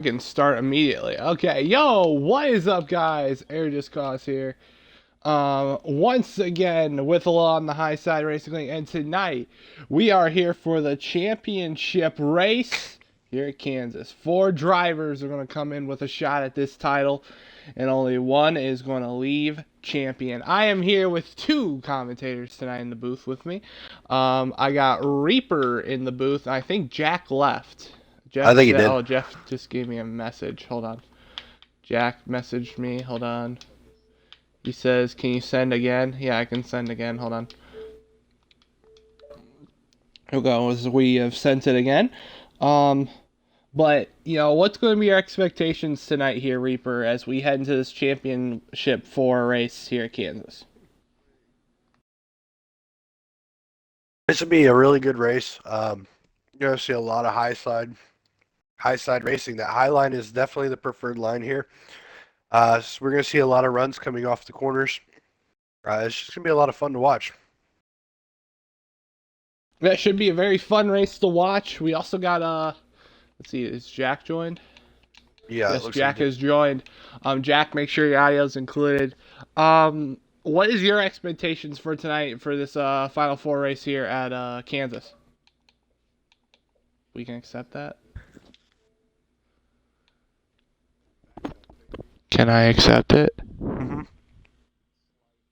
We can start immediately. Okay, yo, what is up, guys? Diecast here. Once again with a little on the high side racing, and tonight we are here for the championship race here at Kansas. 4 drivers are going to come in with a shot at this title, and only one is going to leave champion. I am here with 2 commentators tonight in the booth with me. I got Reaper in the booth. I think Jack left. I think he did. Oh, Jeff just gave me a message. Hold on. Jack messaged me. Hold on. He says, can you send again? Yeah, I can send again. Hold on. Okay, we have sent it again. But, you know, what's going to be our expectations tonight here, Reaper, as we head into this championship 4 race here at Kansas? This would be a really good race. You're going to see a lot of high side racing. That high line is definitely the preferred line here. So we're going to see a lot of runs coming off the corners. It's just going to be a lot of fun to watch. That should be a very fun race to watch. We also got, let's see, is Jack joined? Yeah, yes, Jack has joined. Jack, make sure your audio is included. What is your expectations for tonight for this Final Four race here at Kansas? We can accept that. Can I accept it? Mm-hmm.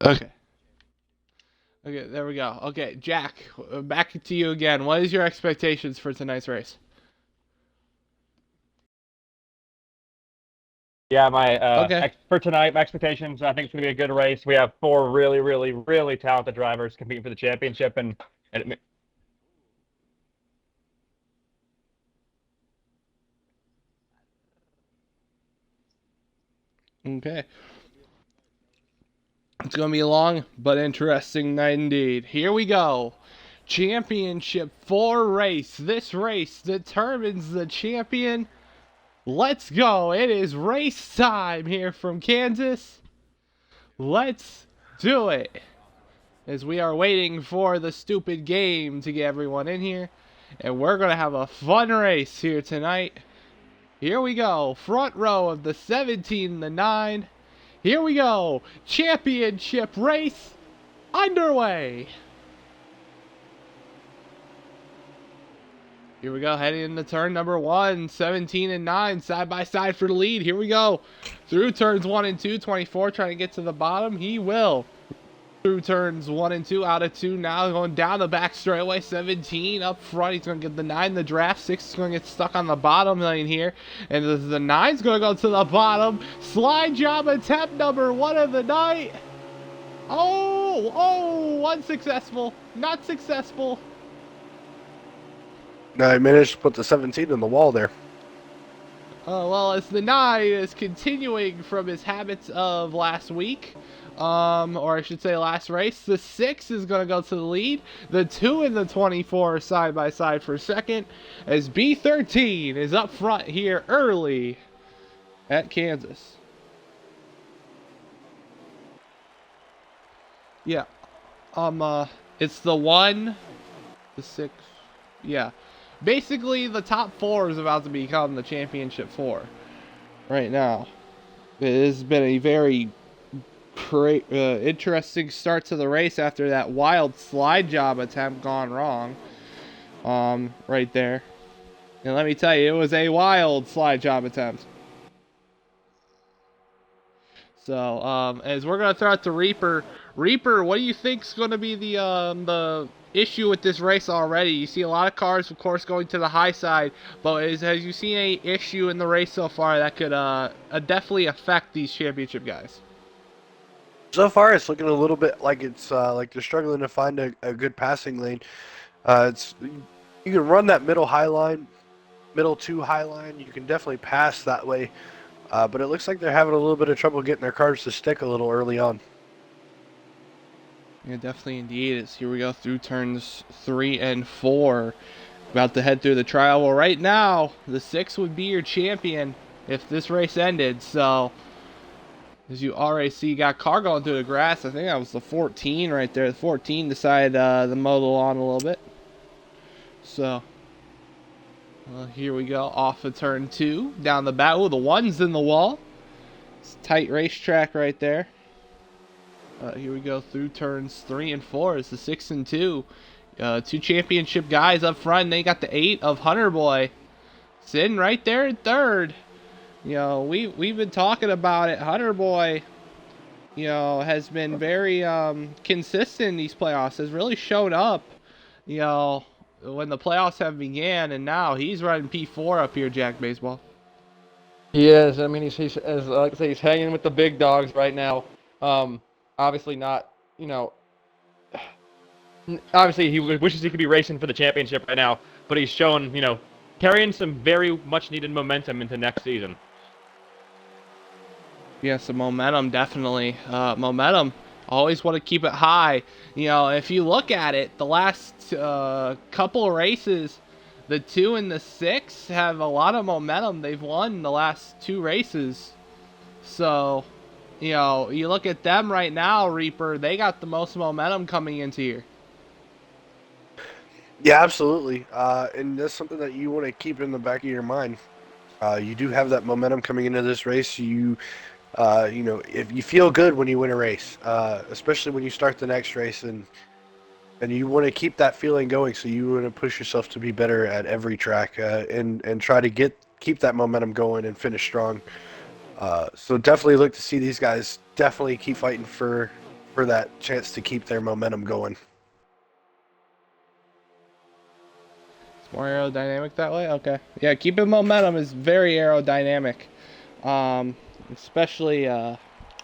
Okay. Okay, there we go. Okay, Jack, back to you again. What is your expectations for tonight's race? Yeah, for tonight, my expectations, I think it's going to be a good race. We have 4 really, really, really talented drivers competing for the championship, and Okay. It's going to be a long but interesting night indeed. Here we go. Championship 4 race. This race determines the champion. Let's go. It is race time here from Kansas. Let's do it. As we are waiting for the stupid game to get everyone in here. And we're going to have a fun race here tonight. Here we go. Front row of the 17, the 9. Here we go. Championship race underway. Here we go, heading into turn number 1, 17 and 9, side by side for the lead. Here we go. Through turns 1 and 2, 24 trying to get to the bottom. He will. Through turns 1 and 2, out of 2 now, going down the back straightaway. 17 up front. He's going to get the 9 in the draft. 6 is going to get stuck on the bottom lane here. And the 9 is going to go to the bottom. Slide job attempt number 1 of the night. Oh, unsuccessful. Not successful. No, he managed to put the 17 in the wall there. Well, as the 9 is continuing from his habits of last week, or I should say last race, the 6 is going to go to the lead. The 2 and the 24 are side by side for second, as B13 is up front here early at Kansas. Yeah, it's the 1, the 6, yeah. Basically, the top 4 is about to become the championship 4 right now. It has been a very interesting start to the race after that wild slide job attempt gone wrong. Right there. And let me tell you, it was a wild slide job attempt. So, as we're going to throw out to Reaper. Reaper, what do you think is going to be the issue with this race already? You see a lot of cars, of course, going to the high side, but has you seen any issue in the race so far that could definitely affect these championship guys? So far, it's looking a little bit like it's like they're struggling to find a good passing lane. You can run that middle 2 high line. You can definitely pass that way, but it looks like they're having a little bit of trouble getting their cars to stick a little early on. Yeah, definitely indeed. Here we go through turns 3 and 4. About to head through the trial. Well, right now, the 6 would be your champion if this race ended. So, as you already see, you got car going through the grass. I think that was the 14 right there. The 14 decided to mow the lawn a little bit. So, Well, here we go. Off of turn 2. Down the back. Oh, the one's in the wall. It's a tight racetrack right there. Here we go through turns 3 and 4. It's the 6 and 2. 2 championship guys up front. And they got the 8 of Hunter Boy sitting right there in third. We've been talking about it. Hunter Boy, has been very consistent in these playoffs. Has really shown up, when the playoffs have began, and now he's running P4 up here, Jack Baseball. He is. I mean, he's as like I say, he's hanging with the big dogs right now. Obviously not, obviously he wishes he could be racing for the championship right now, but he's showing, carrying some very much needed momentum into next season. Yeah, some momentum, definitely. Momentum. Always want to keep it high. If you look at it, the last couple of races, the 2 and the 6 have a lot of momentum. They've won the last 2 races. So, you look at them right now, Reaper, they got the most momentum coming into here. Yeah, absolutely. And that's something that you want to keep in the back of your mind. You do have that momentum coming into this race. If you feel good when you win a race, especially when you start the next race, and you want to keep that feeling going. So you want to push yourself to be better at every track, and try to keep that momentum going and finish strong. So definitely look to see these guys definitely keep fighting for that chance to keep their momentum going. It's more aerodynamic that way? Okay. Yeah, keeping momentum is very aerodynamic. Especially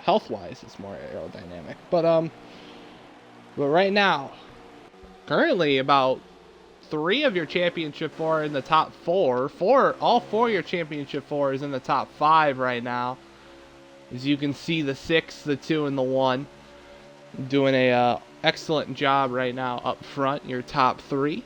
health-wise, it's more aerodynamic. But right now, currently about 3 of your championship 4 are in the top 4. All 4 of your championship 4 is in the top 5 right now. As you can see, the 6, the 2, and the 1 doing a excellent job right now up front. Your top 3.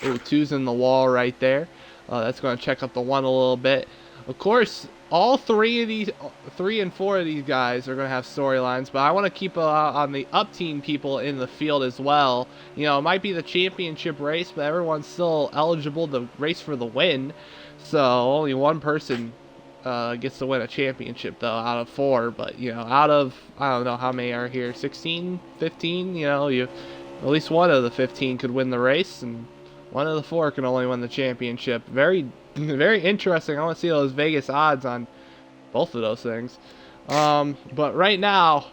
Oh, 2's in the wall right there. That's going to check up the 1 a little bit. Of course, all 3 and 4 of these guys are going to have storylines, but I want to keep on the up team people in the field as well. It might be the championship race, but everyone's still eligible to race for the win. So only one person gets to win a championship, though, out of 4. But, out of, I don't know how many are here, 16, 15, at least one of the 15 could win the race, and one of the 4 can only win the championship. Very, very interesting. I want to see those Vegas odds on both of those things. But right now,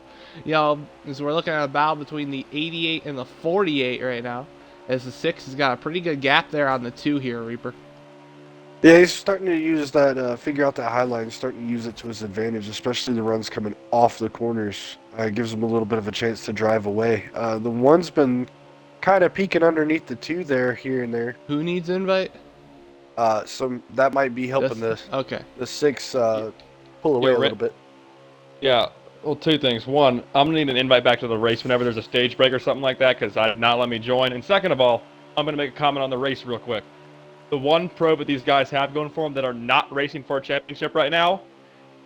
as we're looking at a battle between the 88 and the 48 right now, as the 6 has got a pretty good gap there on the 2 here, Reaper. Yeah, he's starting to use that, figure out that high line, starting to use it to his advantage, especially the runs coming off the corners. It gives him a little bit of a chance to drive away. The 1's been kind of peeking underneath the 2 there, here and there. Who needs invite? That might be helping the 6 pull away a little bit. Yeah, well, 2 things. 1, I'm going to need an invite back to the race whenever there's a stage break or something like that, because I did not let me join. And second of all, I'm going to make a comment on the race real quick. The one pro that these guys have going for them that are not racing for a championship right now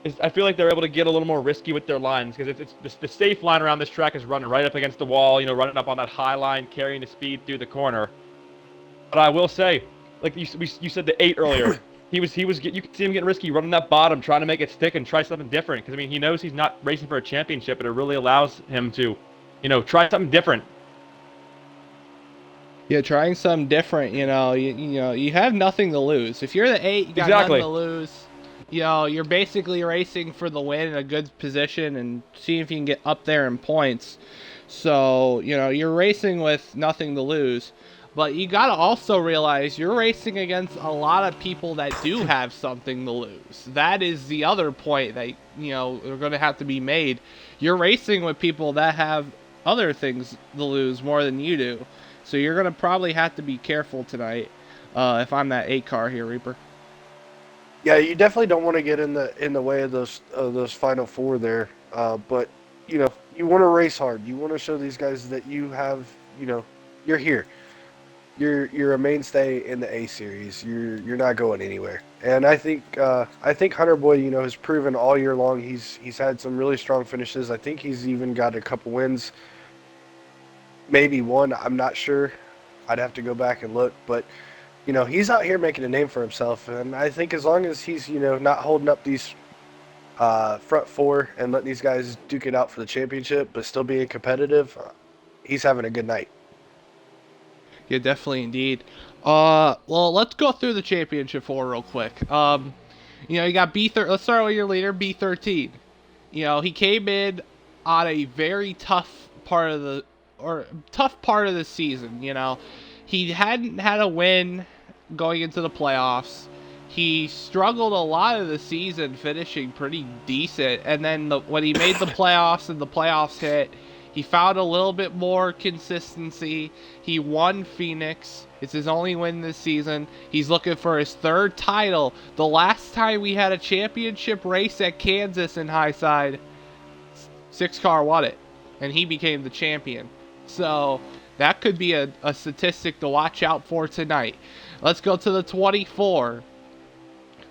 is I feel like they're able to get a little more risky with their lines, because it's the safe line around this track is running right up against the wall, running up on that high line, carrying the speed through the corner. But I will say, like you said the 8 earlier, you could see him getting risky, running that bottom, trying to make it stick and try something different. Because he knows he's not racing for a championship, but it really allows him to, try something different. Yeah, trying something different. You have nothing to lose. If you're the 8, you got nothing to lose. You're basically racing for the win in a good position and see if you can get up there in points. So, you're racing with nothing to lose. But you got to also realize you're racing against a lot of people that do have something to lose. That is the other point that, are going to have to be made. You're racing with people that have other things to lose more than you do. So you're going to probably have to be careful tonight if I'm that 8 car here, Reaper. Yeah, you definitely don't want to get in the way of those final 4 there. But, you want to race hard. You want to show these guys that you have, you're here. You're a mainstay in the A series. You're not going anywhere. And I think Hunter Boy, has proven all year long he's had some really strong finishes. I think he's even got a couple wins. Maybe 1, I'm not sure. I'd have to go back and look, but he's out here making a name for himself, and I think as long as he's not holding up these front four and letting these guys duke it out for the championship, but still being competitive, he's having a good night. Yeah, definitely indeed. Well, let's go through the championship four real quick. You got let's start with your leader, B13. He came in on a very tough part of the season. He hadn't had a win going into the playoffs. He struggled a lot of the season, finishing pretty decent, and then when he made the playoffs and the playoffs hit, he found a little bit more consistency. He won Phoenix. It's his only win this season. He's looking for his third title. The last time we had a championship race at Kansas in Highside, 6-car won it, and he became the champion. So that could be a statistic to watch out for tonight. Let's go to the 24.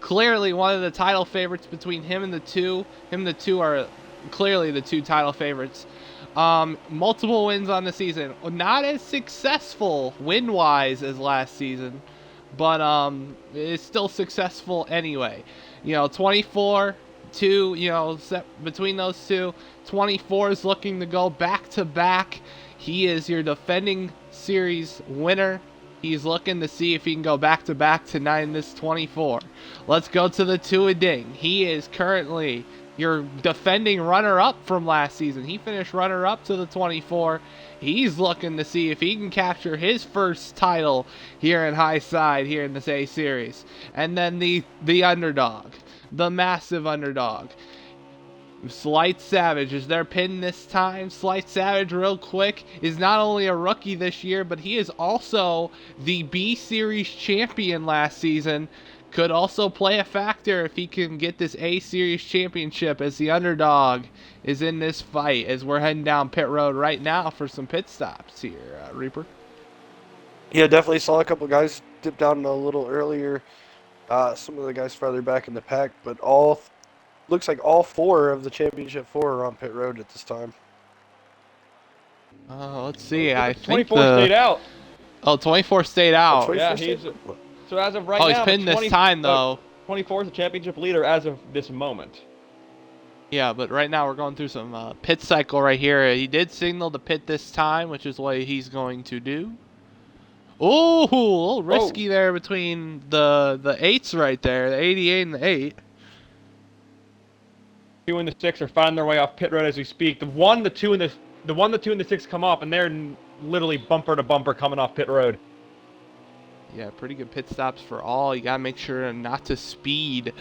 Clearly one of the title favorites between him and the two. Him and the two are clearly the two title favorites. Multiple wins on the season. Not as successful win-wise as last season, but it's still successful anyway. 24, 2, between those two, 24 is looking to go back-to-back. He is your defending series winner. He's looking to see if he can go back-to-back tonight in this 24. Let's go to the 2-a-ding. He is currently your defending runner-up from last season. He finished runner-up to the 24. He's looking to see if he can capture his first title here in Highside, here in this A Series. And then the underdog, the massive underdog, Slight Savage is their pin this time. Slight Savage, real quick, is not only a rookie this year, but he is also the B Series champion last season. Could also play a factor if he can get this A Series championship as the underdog is in this fight, as we're heading down pit road right now for some pit stops here, Reaper. Yeah, definitely saw a couple guys dip down a little earlier. Some of the guys farther back in the pack, but looks like all four of the championship four are on pit road at this time. Let's see. I think 24 stayed out. Oh, 24 stayed out. 24 Yeah, stayed- so as of right now, he's pinned this time though. 24 is the championship leader as of this moment. Yeah, but right now we're going through some pit cycle right here. He did signal to pit this time, which is what he's going to do. Oh, a little risky there between the 8s right there, the 88 and the 8. 2 and the 6 are finding their way off pit road as we speak. The 1, the 2, and the 6 come off, and they're literally bumper to bumper coming off pit road. Yeah, pretty good pit stops for all. You gotta make sure not to speed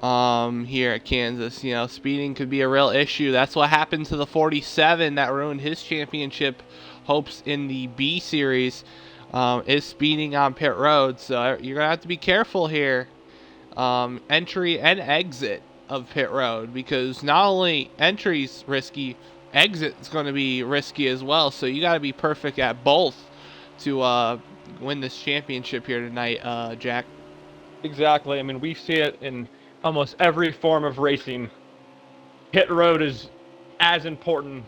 here at Kansas. Speeding could be a real issue. That's what happened to the 47 that ruined his championship hopes in the B Series, is speeding on pit road. So you're gonna have to be careful here. Entry and exit of pit road, because not only entry's risky, exit's going to be risky as well. So you got to be perfect at both to win this championship here tonight, Jack. Exactly. I mean, we see it in almost every form of racing. Pit road is as important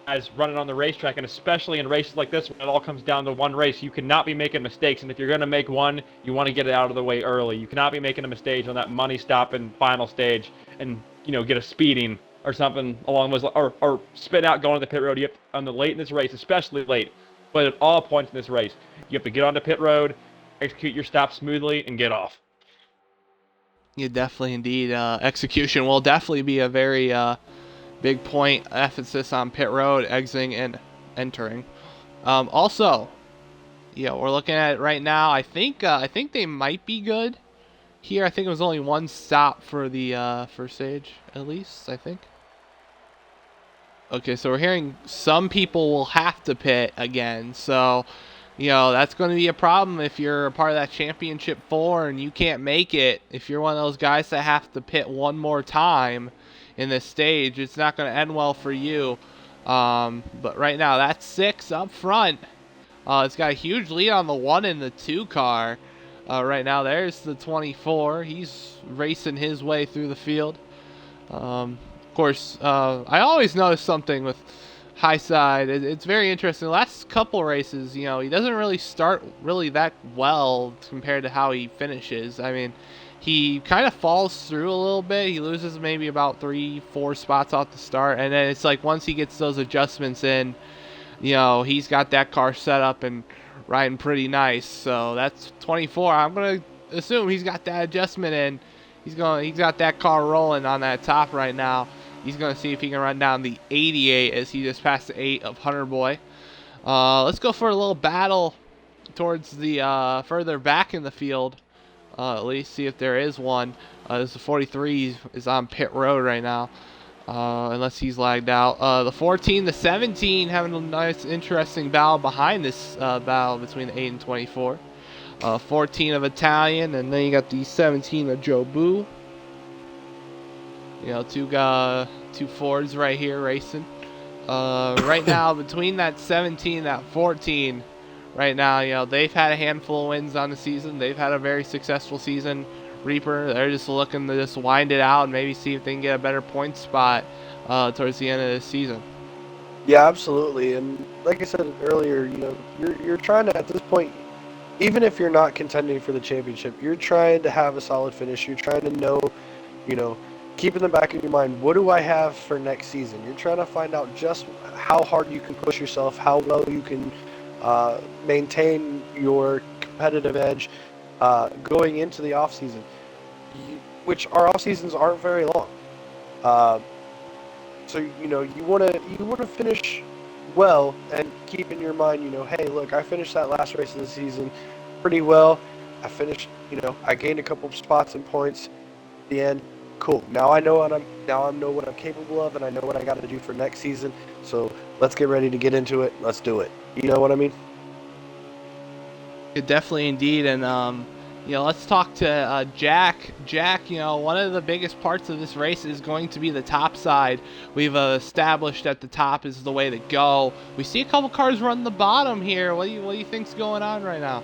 as running on the racetrack, and especially in races like this when it all comes down to one race. You cannot be making mistakes, and if you're going to make one, you want to get it out of the way early. You cannot be making a mistake on that money stopping final stage and get a speeding or something along those, or spin out going to the pit road. You have on the late in this race, especially late, but at all points in this race, you have to get onto pit road, execute your stop smoothly, and get off. Yeah, definitely indeed. Execution will definitely be a very big point, emphasis on pit road, exiting and entering. Also, we're looking at it right now. I think they might be good here. I think it was only one stop for the first stage, at least, I think. Okay, so we're hearing some people will have to pit again. So, that's going to be a problem if you're a part of that championship 4 and you can't make it. If you're one of those guys that have to pit one more time in this stage, it's not going to end well for you. But right now, that's 6 up front. It's got a huge lead on the 1 and the 2 car. Right now, there's the 24. He's racing his way through the field. Of course, I always notice something with high side. It's very interesting. The last couple races, he doesn't really start really that well compared to how he finishes. I mean, he kind of falls through a little bit. He loses maybe about 3-4 spots off the start, and then it's like once he gets those adjustments in, he's got that car set up and riding pretty nice. So that's 24. I'm gonna assume he's got that adjustment in. He's got that car rolling on that top right now. He's gonna see if he can run down the 88 as he just passed the 8 of Hunter Boy. Let's go for a little battle towards the further back in the field. At least see if there is one. This 43 is on pit road right now. Unless he's lagged out. The 14, the 17 having a nice, interesting battle behind this battle between the 8 and 24. 14 of Italian, and then you got the 17 of Joe Boo. Two Fords right here racing. Right now, between that 17 and that 14, right now, they've had a handful of wins on the season. They've had a very successful season. Reaper, they're just looking to just wind it out and maybe see if they can get a better point spot towards the end of the season. Yeah, absolutely. And like I said earlier, you're trying to, at this point, even if you're not contending for the championship, you're trying to have a solid finish. You're trying to know, keep in the back of your mind, what do I have for next season? You're trying to find out just how hard you can push yourself, how well you can maintain your competitive edge going into the off season, which our off seasons aren't very long. So you want to finish well and keep in your mind, hey, look, I finished that last race of the season pretty well. I finished, I gained a couple of spots and points at the end. Cool. Now I know what I'm capable of, and I know what I got to do for next season. So let's get ready to get into it. Let's do it. You know what I mean? Definitely, indeed, and let's talk to Jack. Jack, one of the biggest parts of this race is going to be the top side. We've established that the top is the way to go. We see a couple cars run the bottom here. What do you think's going on right now?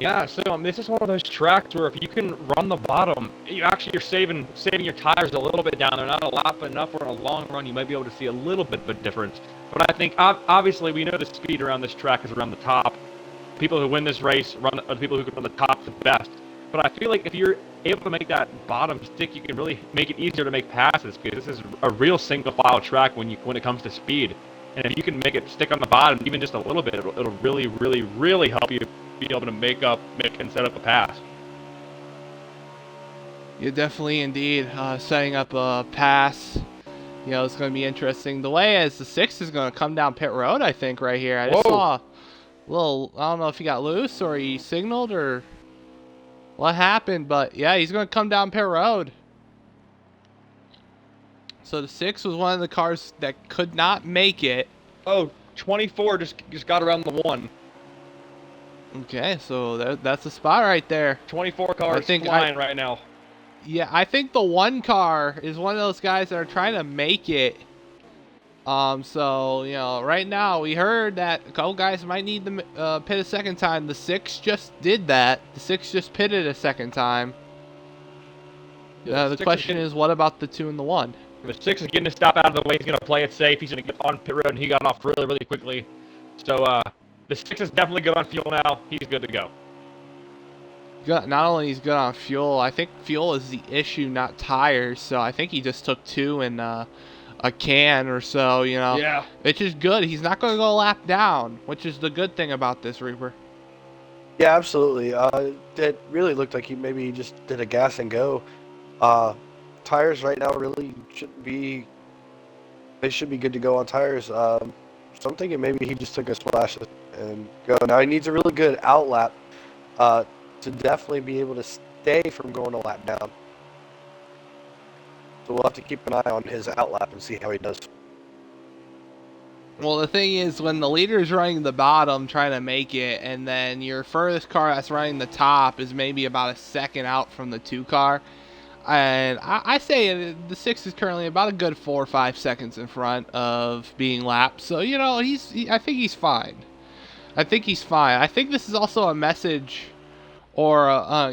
Yeah, so this is one of those tracks where if you can run the bottom, you're saving your tires a little bit down there, not a lot, but enough where in a long run you might be able to see a little bit of a difference. But I think obviously we know the speed around this track is around the top. People who win this race are the people who can run the top the best. But I feel like if you're able to make that bottom stick, you can really make it easier to make passes, because this is a real single file track when it comes to speed. And if you can make it stick on the bottom even just a little bit, it'll really, really, really help you be able to make and set up a pass. You're definitely, indeed, setting up a pass. It's going to be interesting. The way as the 6 is going to come down pit road, I think, right here. I just saw a little, I don't know if he got loose or he signaled or what happened, but yeah, he's going to come down pit road. So the 6 was one of the cars that could not make it. Oh, 24 just got around the 1. Okay, so that's the spot right there. 24 cars flying right now. Yeah, I think the 1 car is one of those guys that are trying to make it. So, right now we heard that a couple guys might need to pit a second time. The 6 just did that. The 6 just pitted a second time. The question is, what about the 2 and the 1? The 6 is getting to stop out of the way. He's going to play it safe. He's going to get on pit road, and he got off really, really quickly. So, the 6 is definitely good on fuel now. He's good to go. Not only he's good on fuel, I think fuel is the issue, not tires. So I think he just took 2 in a can or so, Yeah. Which is good. He's not going to go a lap down, which is the good thing about this, Reaper. Yeah, absolutely. It really looked like he just did a gas and go. Tires right now really shouldn't be. They should be good to go on tires. So I'm thinking maybe he just took a splash and go. Now he needs a really good out lap to definitely be able to stay from going a lap down. So we'll have to keep an eye on his out lap and see how he does. Well, the thing is, when the leader is running the bottom trying to make it, and then your furthest car that's running the top is maybe about a second out from the 2 car, and I say the 6 is currently about a good 4 or 5 seconds in front of being lapped. So, I think he's fine. I think this is also a message or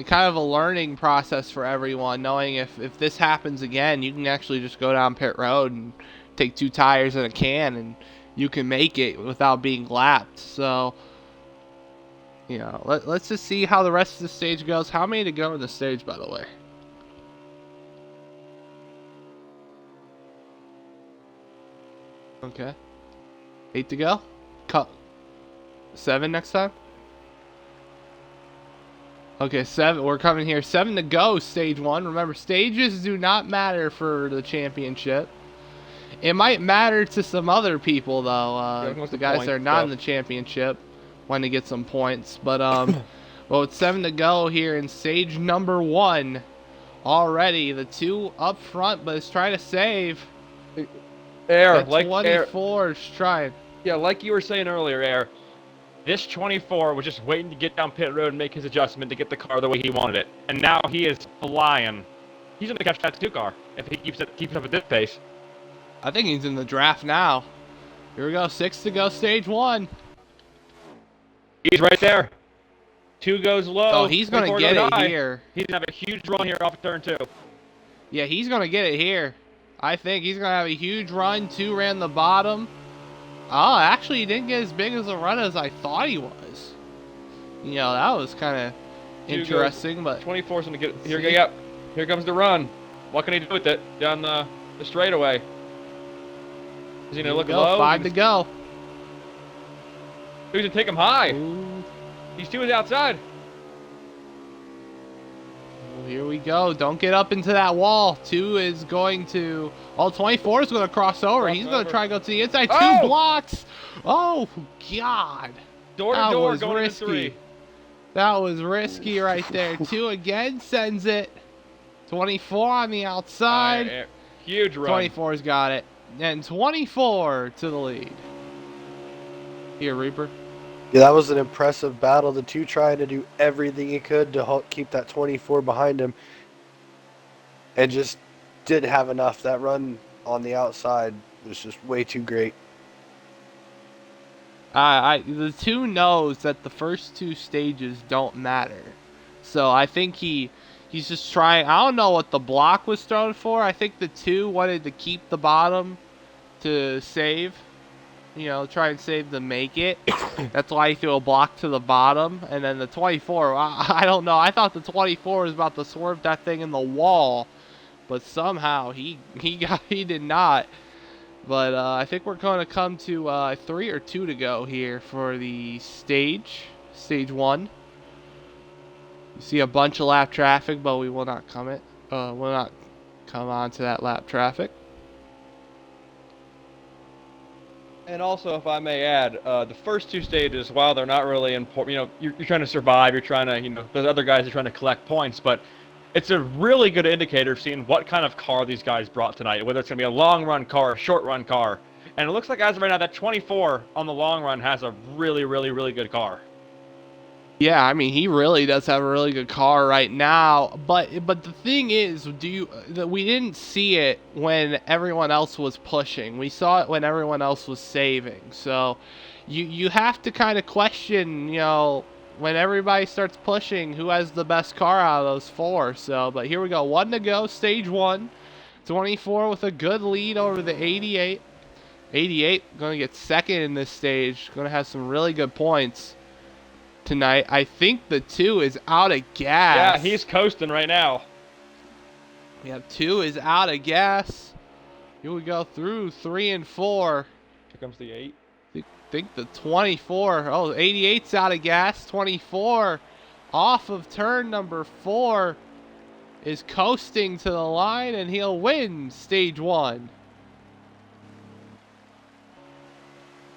kind of a learning process for everyone, knowing if this happens again, you can actually just go down pit road and take 2 tires and a can and you can make it without being lapped. So, you know, let's just see how the rest of the stage goes. How many to go in the stage, by the way? Okay. 8 to go? Cut. 7 next time? Okay, 7. We're coming here. 7 to go, stage 1. Remember, stages do not matter for the championship. It might matter to some other people, though. The guys that are not in the championship when to get some points. But, well, it's 7 to go here in stage number 1. Already, the 2 up front, but it's trying to save. Air, That like 24 Air. is trying. Yeah, like you were saying earlier, Air. This 24 was just waiting to get down pit road and make his adjustment to get the car the way he wanted it. And now he is flying. He's going to catch that 2 car if he keeps up at this pace. I think he's in the draft now. Here we go. 6 to go, stage 1. He's right there. 2 goes low. Oh, he's going to get it here. He's going to have a huge run here off of turn 2. Yeah, he's going to get it here. I think he's going to have a huge run. 2 ran the bottom. Oh, actually, he didn't get as big as a run as I thought he was. You know, that was kind of interesting. But 24's going to get here. Yep, here comes the run. What can he do with it down the straightaway? Is he going to look low? 5 to go. He's going to take him high. Ooh. These 2 is outside. Well, here we go. Don't get up into that wall. 2 is going to... Oh, 24 is going to cross over. He's going to try to go to the inside. 2 blocks. Oh, God. Door to door going into 3. That was risky right there. 2 again sends it. 24 on the outside. Huge run. 24's got it. And 24 to the lead. Here, Reaper. Yeah, that was an impressive battle. The 2 trying to do everything he could to keep that 24 behind him. And just didn't have enough. That run on the outside was just way too great. The 2 knows that the first 2 stages don't matter. So I think he's just trying. I don't know what the block was thrown for. I think the 2 wanted to keep the bottom to save. You know, try and save to make it. That's why he threw a block to the bottom. And then the 24, I don't know. I thought the 24 was about to swerve that thing in the wall. But somehow he did not. But I think we're going to come to 3 or 2 to go here for the stage 1. You see a bunch of lap traffic, but we will not come on to that lap traffic. And also, if I may add, the first 2 stages, while they're not really important, you know, you're trying to survive, you're trying to, you know, the other guys are trying to collect points, but it's a really good indicator of seeing what kind of car these guys brought tonight, whether it's going to be a long run car, a short run car. And it looks like as of right now, that 24 on the long run has a really, really, really good car. Yeah, I mean, he really does have a really good car right now. But the thing is, we didn't see it when everyone else was pushing. We saw it when everyone else was saving. So you have to kind of question, you know, when everybody starts pushing, who has the best car out of those 4. So, but here we go. 1 to go, stage 1. 24 with a good lead over the 88. 88 going to get second in this stage. Going to have some really good points tonight. I think the 2 is out of gas. Yeah, he's coasting right now. We have 2 is out of gas. Here we go through 3 and 4. Here comes the 8. I think the 24. Oh, 88's out of gas. 24 off of turn number 4 is coasting to the line, and he'll win stage 1.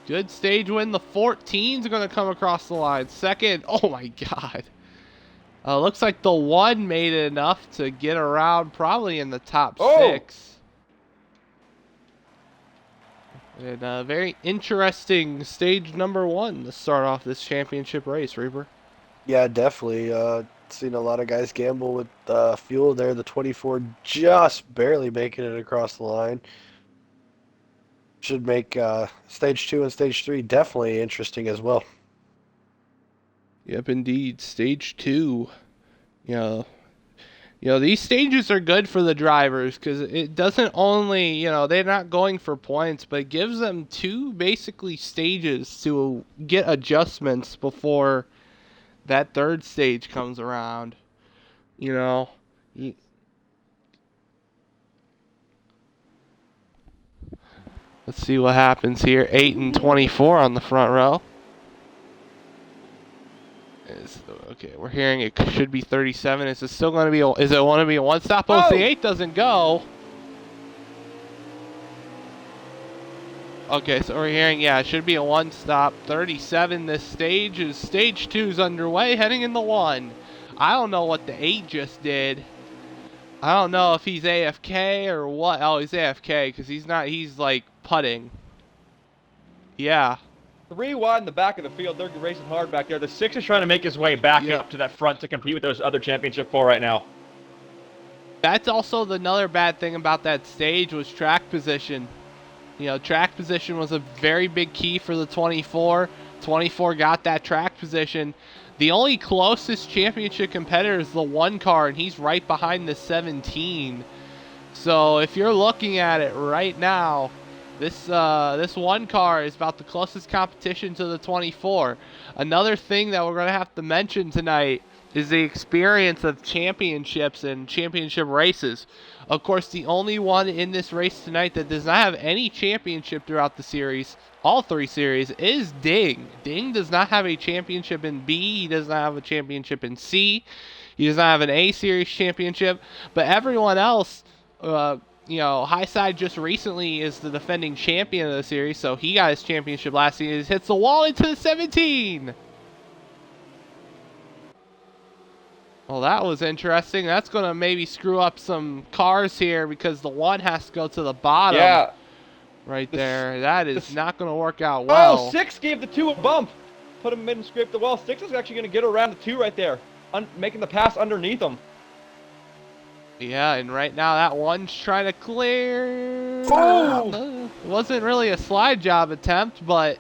Good stage win. The 14's going to come across the line. Second. Oh, my God. Looks like the 1 made it enough to get around probably in the top 6. And a very interesting stage number 1 to start off this championship race, Reaper. Yeah, definitely. Seen a lot of guys gamble with fuel there. The 24 just barely making it across the line. Should make stage 2 and stage 3 definitely interesting as well. Yep, indeed. Stage 2. You These stages are good for the drivers because it doesn't only, they're not going for points, but it gives them 2 basically stages to get adjustments before that 3rd stage comes around. You- Let's see what happens here. 8 and 24 on the front row. Okay, we're hearing it should be 37. Is it still going to be? Is it want to be a one-stop? Oh, the 8 doesn't go. Okay, so we're hearing, it should be a one-stop. 37. This stage is stage 2's underway, heading in the 1. I don't know what the 8 just did. I don't know if he's AFK or what. Oh, he's AFK because he's not. He's like putting. Yeah. 3 wide in the back of the field. They're racing hard back there. The 6 is trying to make his way back up to that front to compete with those other championship 4 right now. That's also another bad thing about that stage was track position. Track position was a very big key for the 24. 24 got that track position. The only closest championship competitor is the 1 car, and he's right behind the 17. So if you're looking at it right now, this 1 car is about the closest competition to the 24. Another thing that we're going to have to mention tonight is the experience of championships and championship races. Of course, the only one in this race tonight that does not have any championship throughout the series, all 3 series, is Ding. Ding does not have a championship in B. He does not have a championship in C. He does not have an A series championship. But everyone else, Highside just recently is the defending champion of the series, so he got his championship last season. He hits the wall into the 17. Well, that was interesting. That's going to maybe screw up some cars here because the 1 has to go to the bottom. Yeah. Right there. That is not going to work out well. Oh, 6 gave the 2 a bump. Put him in and scrape the wall. 6 is actually going to get around the 2 right there, making the pass underneath him. Yeah, and right now that 1's trying to clear. Oh! It wasn't really a slide job attempt, but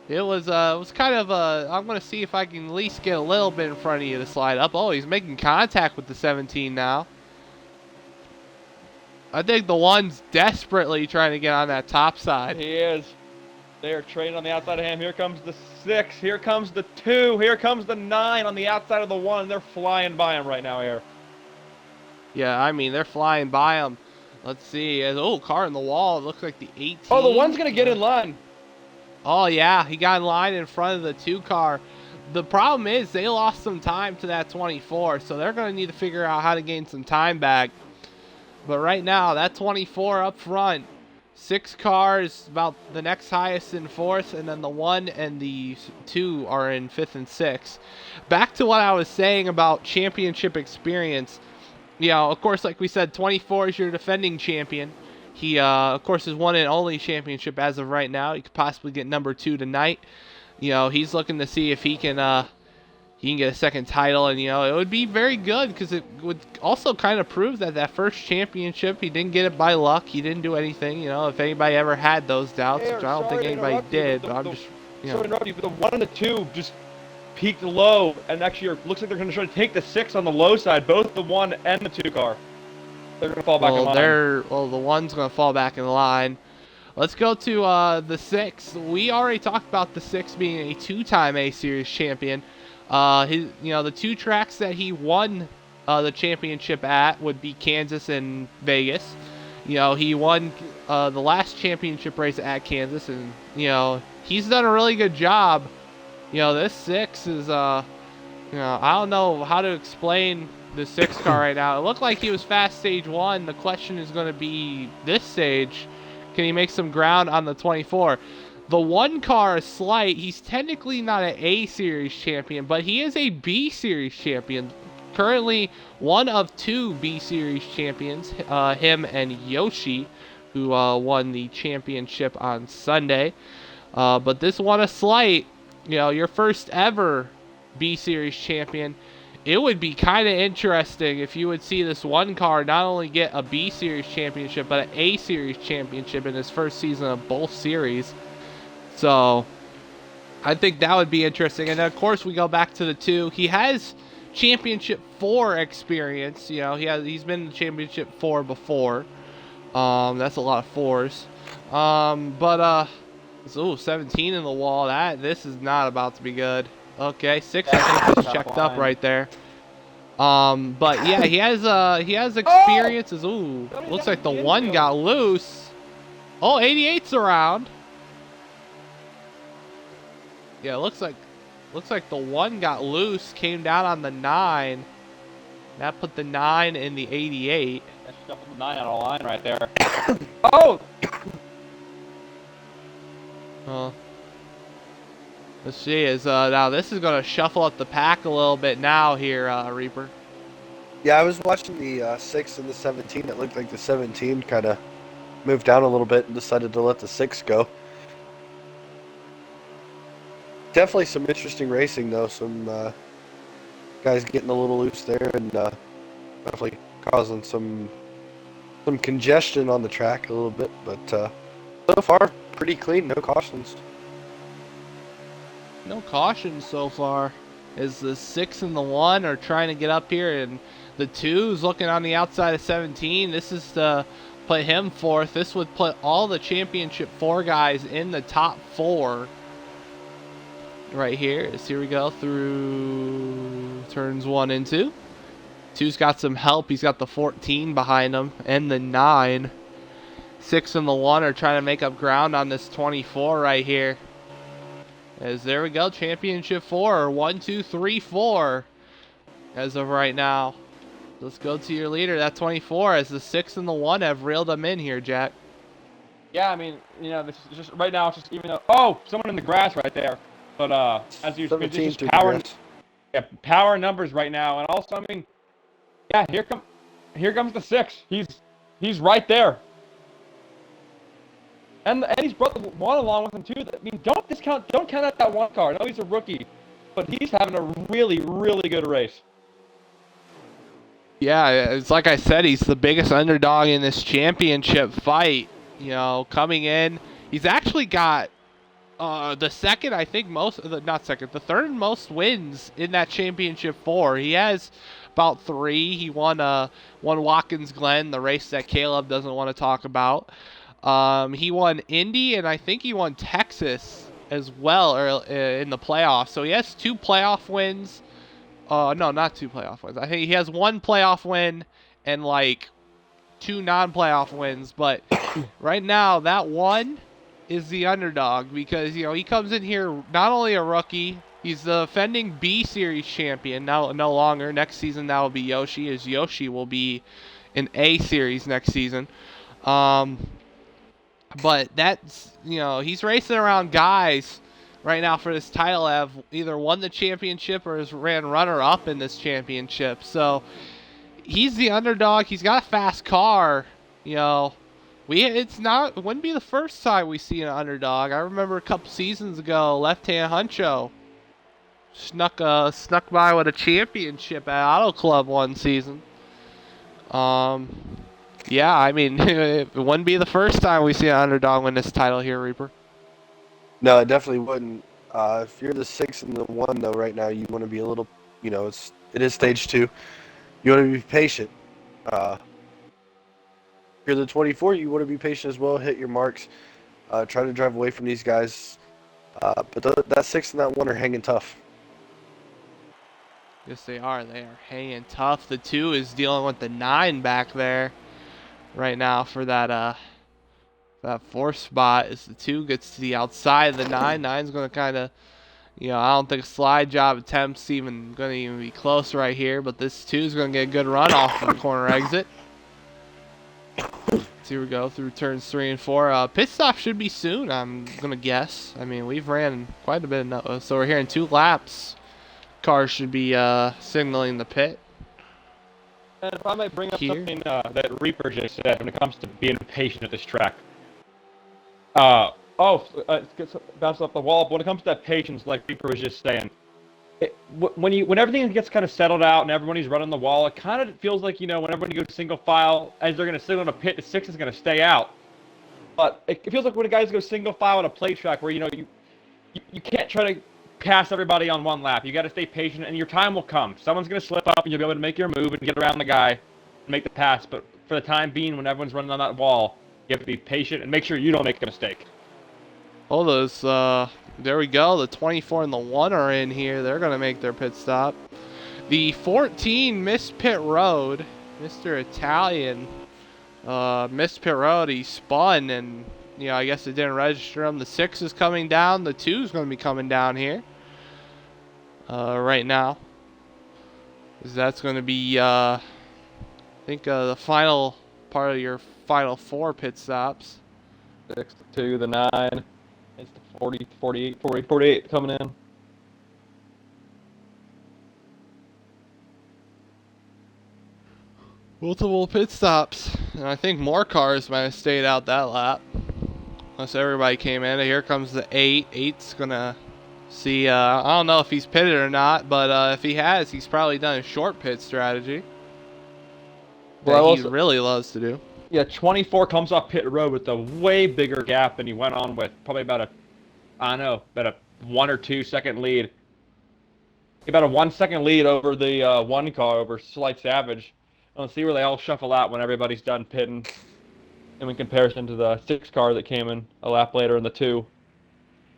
it was kind of a. I'm going to see if I can at least get a little bit in front of you to slide up. Oh, he's making contact with the 17 now. I think the 1's desperately trying to get on that top side. He is. They are trading on the outside of him. Here comes the 6. Here comes the 2. Here comes the 9 on the outside of the 1. They're flying by him right now here. Yeah, I mean, they're flying by him. Let's see. Oh, car in the wall. It looks like the 18. Oh, the 1's going to get in line. Oh, yeah. He got in line in front of the 2 car. The problem is they lost some time to that 24, so they're going to need to figure out how to gain some time back. But right now, that 24 up front, 6 cars, about the next highest in 4th, and then the 1 and the 2 are in 5th and 6th. Back to what I was saying about championship experience. Of course, like we said, 24 is your defending champion. He, of course, is 1 and only championship as of right now. He could possibly get number 2 tonight. He's looking to see if he can get a 2nd title, and it would be very good because it would also kind of prove that first championship he didn't get it by luck. He didn't do anything. If anybody ever had those doubts, which I don't think anybody did, but I'm just sorry to interrupt you, but the 1 and the 2 just peaked low, and actually looks like they're going to try to take the 6 on the low side, both the 1 and the 2 car. They're going to fall back in line. The 1's going to fall back in line. Let's go to the 6. We already talked about the 6 being a 2-time A Series champion. The 2 tracks that he won the championship at would be Kansas and Vegas. He won the last championship race at Kansas, and he's done a really good job. This 6 is I don't know how to explain the 6 car right now. It looked like he was fast stage 1. The question is going to be this stage, can he make some ground on the 24? The 1 car is slight. He's technically not an A Series champion, but he is a B Series champion. Currently, 1 of 2 B Series champions, him and Yoshi, who won the championship on Sunday. But this one is slight. Your first ever B Series champion. It would be kind of interesting if you would see this 1 car not only get a B Series championship, but an A Series championship in his first season of both series. So, I think that would be interesting. And, of course, we go back to the 2. He has Championship 4 experience. You know, he's been in Championship 4 before. That's a lot of 4s. So 17 in the wall. This is not about to be good. Okay, 6 I think is checked up right there. But yeah, he has experiences. Ooh, looks like the 1 got loose. Oh, 88's around. Yeah, looks like the 1 got loose, came down on the 9. That put the 9 in the 88. That shuffled the 9 out of line right there. Oh! Let's see. Now this is gonna shuffle up the pack a little bit now here, Reaper. Yeah, I was watching the 6 and the 17. It looked like the 17 kind of moved down a little bit and decided to let the 6 go. Definitely some interesting racing, though. Some guys getting a little loose there and definitely causing some congestion on the track a little bit. But so far, pretty clean. No cautions. No cautions so far. As the 6 and the 1 are trying to get up here, and the 2's looking on the outside of 17. This is to put him 4th. This would put all the Championship 4 guys in the top 4. Right here. So here we go through turns 1 and 2. 2's got some help. He's got the 14 behind him and the 9. 6 and the 1 are trying to make up ground on this 24 right here. As there we go, Championship 4, 1, 2, 3, 4 as of right now. Let's go to your leader, that 24, as the 6 and the 1 have reeled them in here, Jack. Yeah, I mean, you know, this is just right now. It's just even though, oh, someone in the grass right there. But as you it's just power numbers right now, and also, I mean, yeah, here comes the 6. He's right there, and he's brought the 1 along with him too. I mean, don't count out that 1 car. I know he's a rookie, but he's having a really, really good race. Yeah, it's like I said, he's the biggest underdog in this championship fight. You know, coming in, he's actually got the second, I think, the third most wins in that Championship 4. He has about 3. He won Watkins Glen, the race that Caleb doesn't want to talk about. He won Indy, and I think he won Texas as well, or in the playoffs. So he has 2 playoff wins. No, not 2 playoff wins. I think he has 1 playoff win and like 2 non-playoff wins. But right now, that 1 is the underdog because, you know, he comes in here not only a rookie, he's the defending B Series champion now, no longer. Next season that will be Yoshi, as Yoshi will be in A Series next season. But that's, you know, he's racing around guys right now for this title have either won the championship or has ran runner-up in this championship. So he's the underdog. He's got a fast car, you know. It wouldn't be the first time we see an underdog. I remember a couple seasons ago, Left-Hand Huncho snuck by with a championship at Auto Club one season. Yeah, I mean, it wouldn't be the first time we see an underdog win this title here, Reaper. No, it definitely wouldn't. If you're the 6 and the 1, though, right now, you want to be a little, you know, it is stage 2. You want to be patient. If you're the 24, you want to be patient as well, hit your marks, try to drive away from these guys. But that 6 and that 1 are hanging tough. Yes, they are. They are hanging tough. The 2 is dealing with the 9 back there right now for that 4th spot. As the 2 gets to the outside of the 9, 9's going to kind of, you know, I don't think a slide job attempt's even going to even be close right here. But this 2 is going to get a good run off the corner exit. So here we go through turns 3 and 4. Pit stop should be soon, I'm going to guess. I mean, we've ran quite a bit of, so we're here in 2 laps. Cars should be signaling the pit. And if I might bring up something that Reaper just said when it comes to being patient at this track. Bounce off the wall. But when it comes to that patience, like Reaper was just saying, when everything gets kind of settled out and everybody's running the wall, it kind of feels like, you know, when everybody goes single file, as they're going to signal in a pit, the 6 is going to stay out. But it feels like when the guys go single file on a play track where, you know, you can't try to pass everybody on one lap. You got to stay patient, and your time will come. Someone's going to slip up, and you'll be able to make your move and get around the guy and make the pass. But for the time being, when everyone's running on that wall, you have to be patient and make sure you don't make a mistake. Oh, those, there we go. The 24 and the 1 are in here. They're going to make their pit stop. The 14 missed pit road. Mr. Italian missed pit road. He spun, and, you know, I guess it didn't register him. The 6 is coming down. The 2 is going to be coming down here right now. That's going to be, I think, the final part of your final 4 pit stops. 6, the 2, the 9. It's the 40, 48, 40, 48 coming in. Multiple pit stops, and I think more cars might have stayed out that lap. Unless everybody came in. Here comes the 8. 8's gonna see, I don't know if he's pitted or not, but if he has, he's probably done a short pit strategy. Well, that he really loves to do. Yeah, 24 comes off pit road with a way bigger gap than he went on with. Probably about a 1 or 2 second lead. About a 1 second lead over the 1 car, over Slight Savage. Let's see where they all shuffle out when everybody's done pitting. And in comparison to the 6 car that came in a lap later in the 2.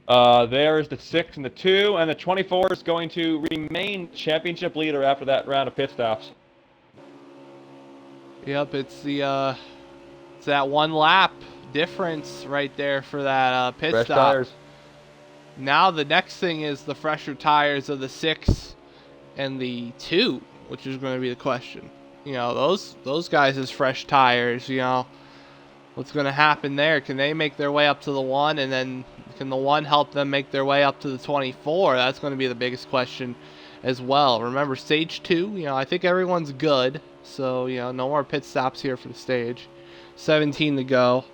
There is the 6 and the 2, and the 24 is going to remain championship leader after that round of pit stops. Yep, it's the it's that 1 lap difference right there for that pit Fresh stop. tires. Now the next thing is the fresher tires of the 6 and the 2, which is going to be the question. You know, those guys' fresh tires, you know, what's going to happen there? Can they make their way up to the 1, and then can the 1 help them make their way up to the 24? That's going to be the biggest question as well. Remember, stage 2, you know, I think everyone's good. So, you know, no more pit stops here for the stage. 17 to go.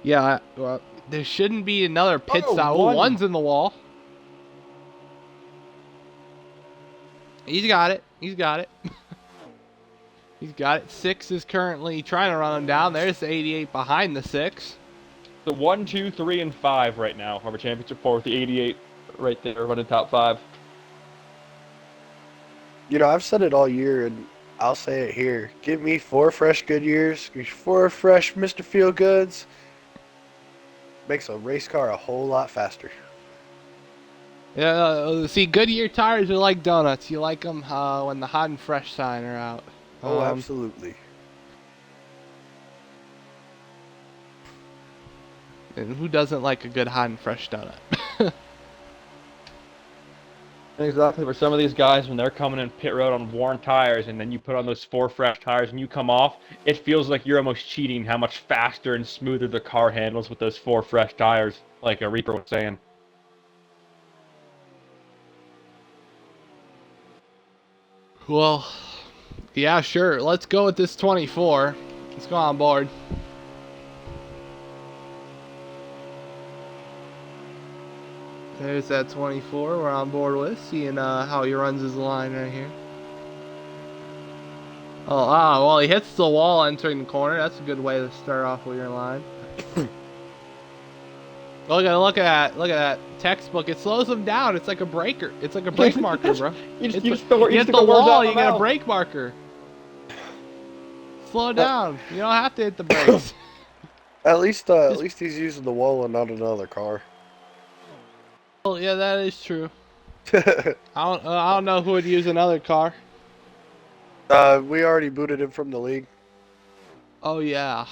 Yeah, well, there shouldn't be another pit stop. Oh, 1's in the wall. He's got it. He's got it. He's got it. 6 is currently trying to run him down. There's the 88 behind the 6. The 1, 2, 3, and 5 right now are our championship 4 with the 88 right there running top 5. You know, I've said it all year, and I'll say it here. Give me 4 fresh Goodyears, 4 fresh Mr. Feel Goods. Makes a race car a whole lot faster. Yeah, see, Goodyear tires are like donuts. You like them when the hot and fresh sign are out. Oh, absolutely. And who doesn't like a good hot and fresh donut? Exactly. For some of these guys, when they're coming in pit road on worn tires, and then you put on those 4 fresh tires and you come off, it feels like you're almost cheating how much faster and smoother the car handles with those 4 fresh tires, like Reaper was saying. Well, yeah, sure. Let's go with this 24. Let's go on board. There's that 24 we're on board with, seeing how he runs his line right here. Oh, well, he hits the wall entering the corner. That's a good way to start off with your line. Look at that textbook. It slows him down. It's like a breaker. It's like a brake marker, bro. You hit the wall, you get a brake marker. Slow down. You don't have to hit the brakes. At least he's using the wall and not another car. Oh yeah, that is true. I don't know who would use another car. We already booted him from the league. Oh yeah.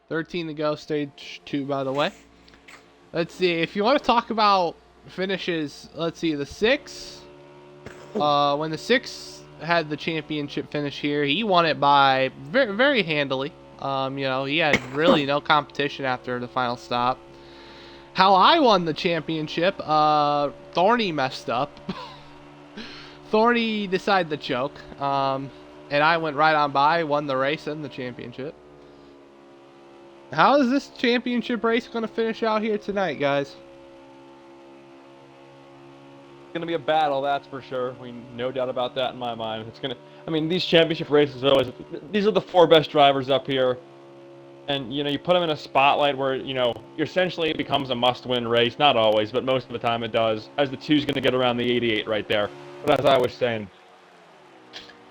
13 to go, stage 2, by the way. Let's see, if you want to talk about finishes, let's see, the 6. When the 6 had the championship finish here, he won it by very, very handily. You know, he had really no competition after the final stop. How I won the championship, Thorny messed up. Thorny decided to choke, and I went right on by, won the race and the championship. How is this championship race going to finish out here tonight, guys? It's going to be a battle, that's for sure. No doubt about that in my mind. These championship races are always, these are the 4 best drivers up here. And, you put him in a spotlight where, essentially it becomes a must-win race. Not always, but most of the time it does, as the 2's going to get around the 88 right there. But as I was saying,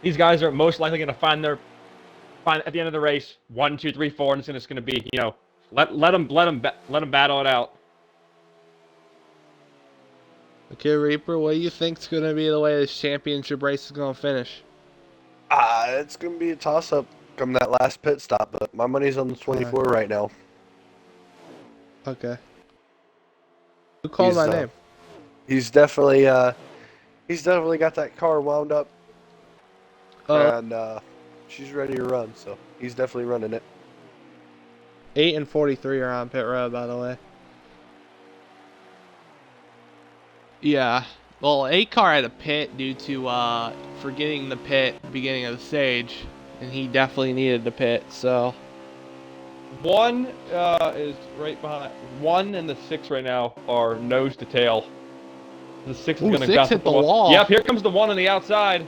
these guys are most likely going to find at the end of the race 1, 2, 3, 4, and it's just going to be, let them battle it out. Okay, Reaper, what do you think's going to be the way this championship race is going to finish? It's going to be a toss-up come that last pit stop, but my money's on the 24 right now. Okay. Who called my name? He's definitely got that car wound up, and she's ready to run. So he's definitely running it. 8 and 43 are on pit road, by the way. Yeah. Well, 8 car had a pit due to forgetting the pit beginning of the stage, and he definitely needed the pit. So 1 is right behind. 1 and the 6 right now are nose to tail. The 6 is going to hit the wall. Yep, here comes the 1 on the outside.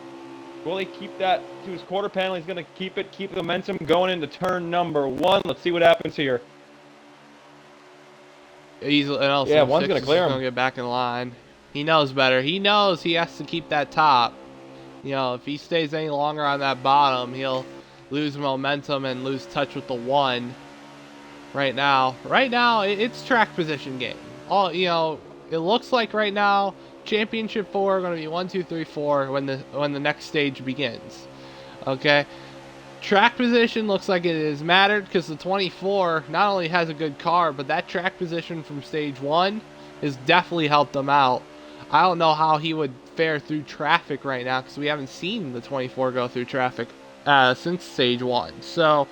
Will he keep that to his quarter panel? He's going to keep the momentum going into turn number 1. Let's see what happens here. He's one's going to clear him. Going to get back in line. He knows better. He knows he has to keep that top. If he stays any longer on that bottom, he'll lose momentum and lose touch with the 1. Right now, it's track position game. It looks like right now, Championship 4 are going to be 1, 2, 3, 4 when the next stage begins. Okay, track position looks like it has mattered because the 24 not only has a good car, but that track position from stage 1 has definitely helped them out. I don't know how he would fare through traffic right now because we haven't seen the 24 go through traffic since stage 1. So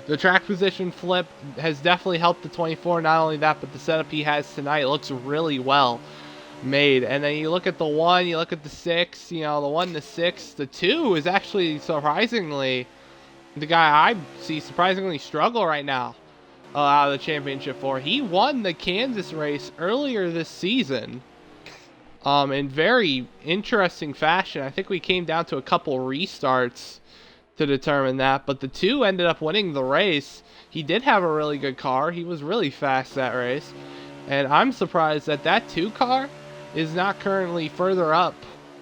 the track position flip has definitely helped the 24. Not only that, but the setup he has tonight looks really well made. And then you look at the 1, you look at the 6, the 1, the 6, the 2 is actually surprisingly the guy I see surprisingly struggle right now out of the Championship 4. He won the Kansas race earlier this season in very interesting fashion. I think we came down to a couple restarts to determine that, but the 2 ended up winning the race. He did have a really good car. He was really fast that race, and I'm surprised that 2 car is not currently further up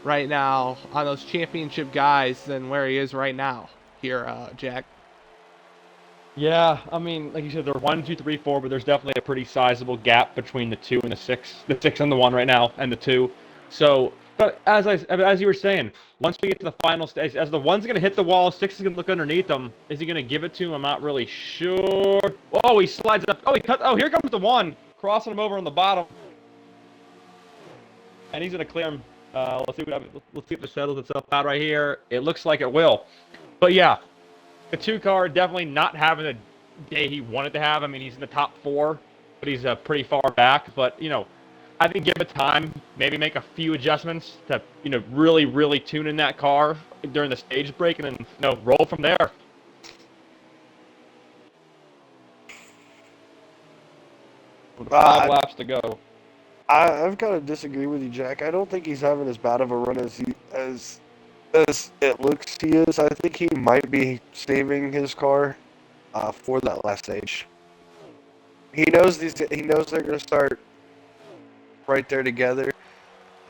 right now on those championship guys than where he is right now here, Jack. Yeah, I mean, like you said, they're 1, 2, 3, 4, but there's definitely a pretty sizable gap between the 2 and the 6. The 6 and the 1 right now, and the 2. So, but as you were saying, once we get to the final stage, as the 1's going to hit the wall, 6 is going to look underneath him. Is he going to give it to him? I'm not really sure. Oh, he slides up. Oh, here comes the 1, crossing him over on the bottom. And he's going to clear him. Let's see if it settles itself out right here. It looks like it will. But yeah, the 2 car definitely not having the day he wanted to have. I mean, he's in the top 4, but he's pretty far back. But, I think give it time, maybe make a few adjustments to, really, really tune in that car during the stage break and then, roll from there. 5 laps to go. I've got to disagree with you, Jack. I don't think he's having as bad of a run as it looks he is. I think he might be saving his car for that last stage. He knows they're going to start right there together.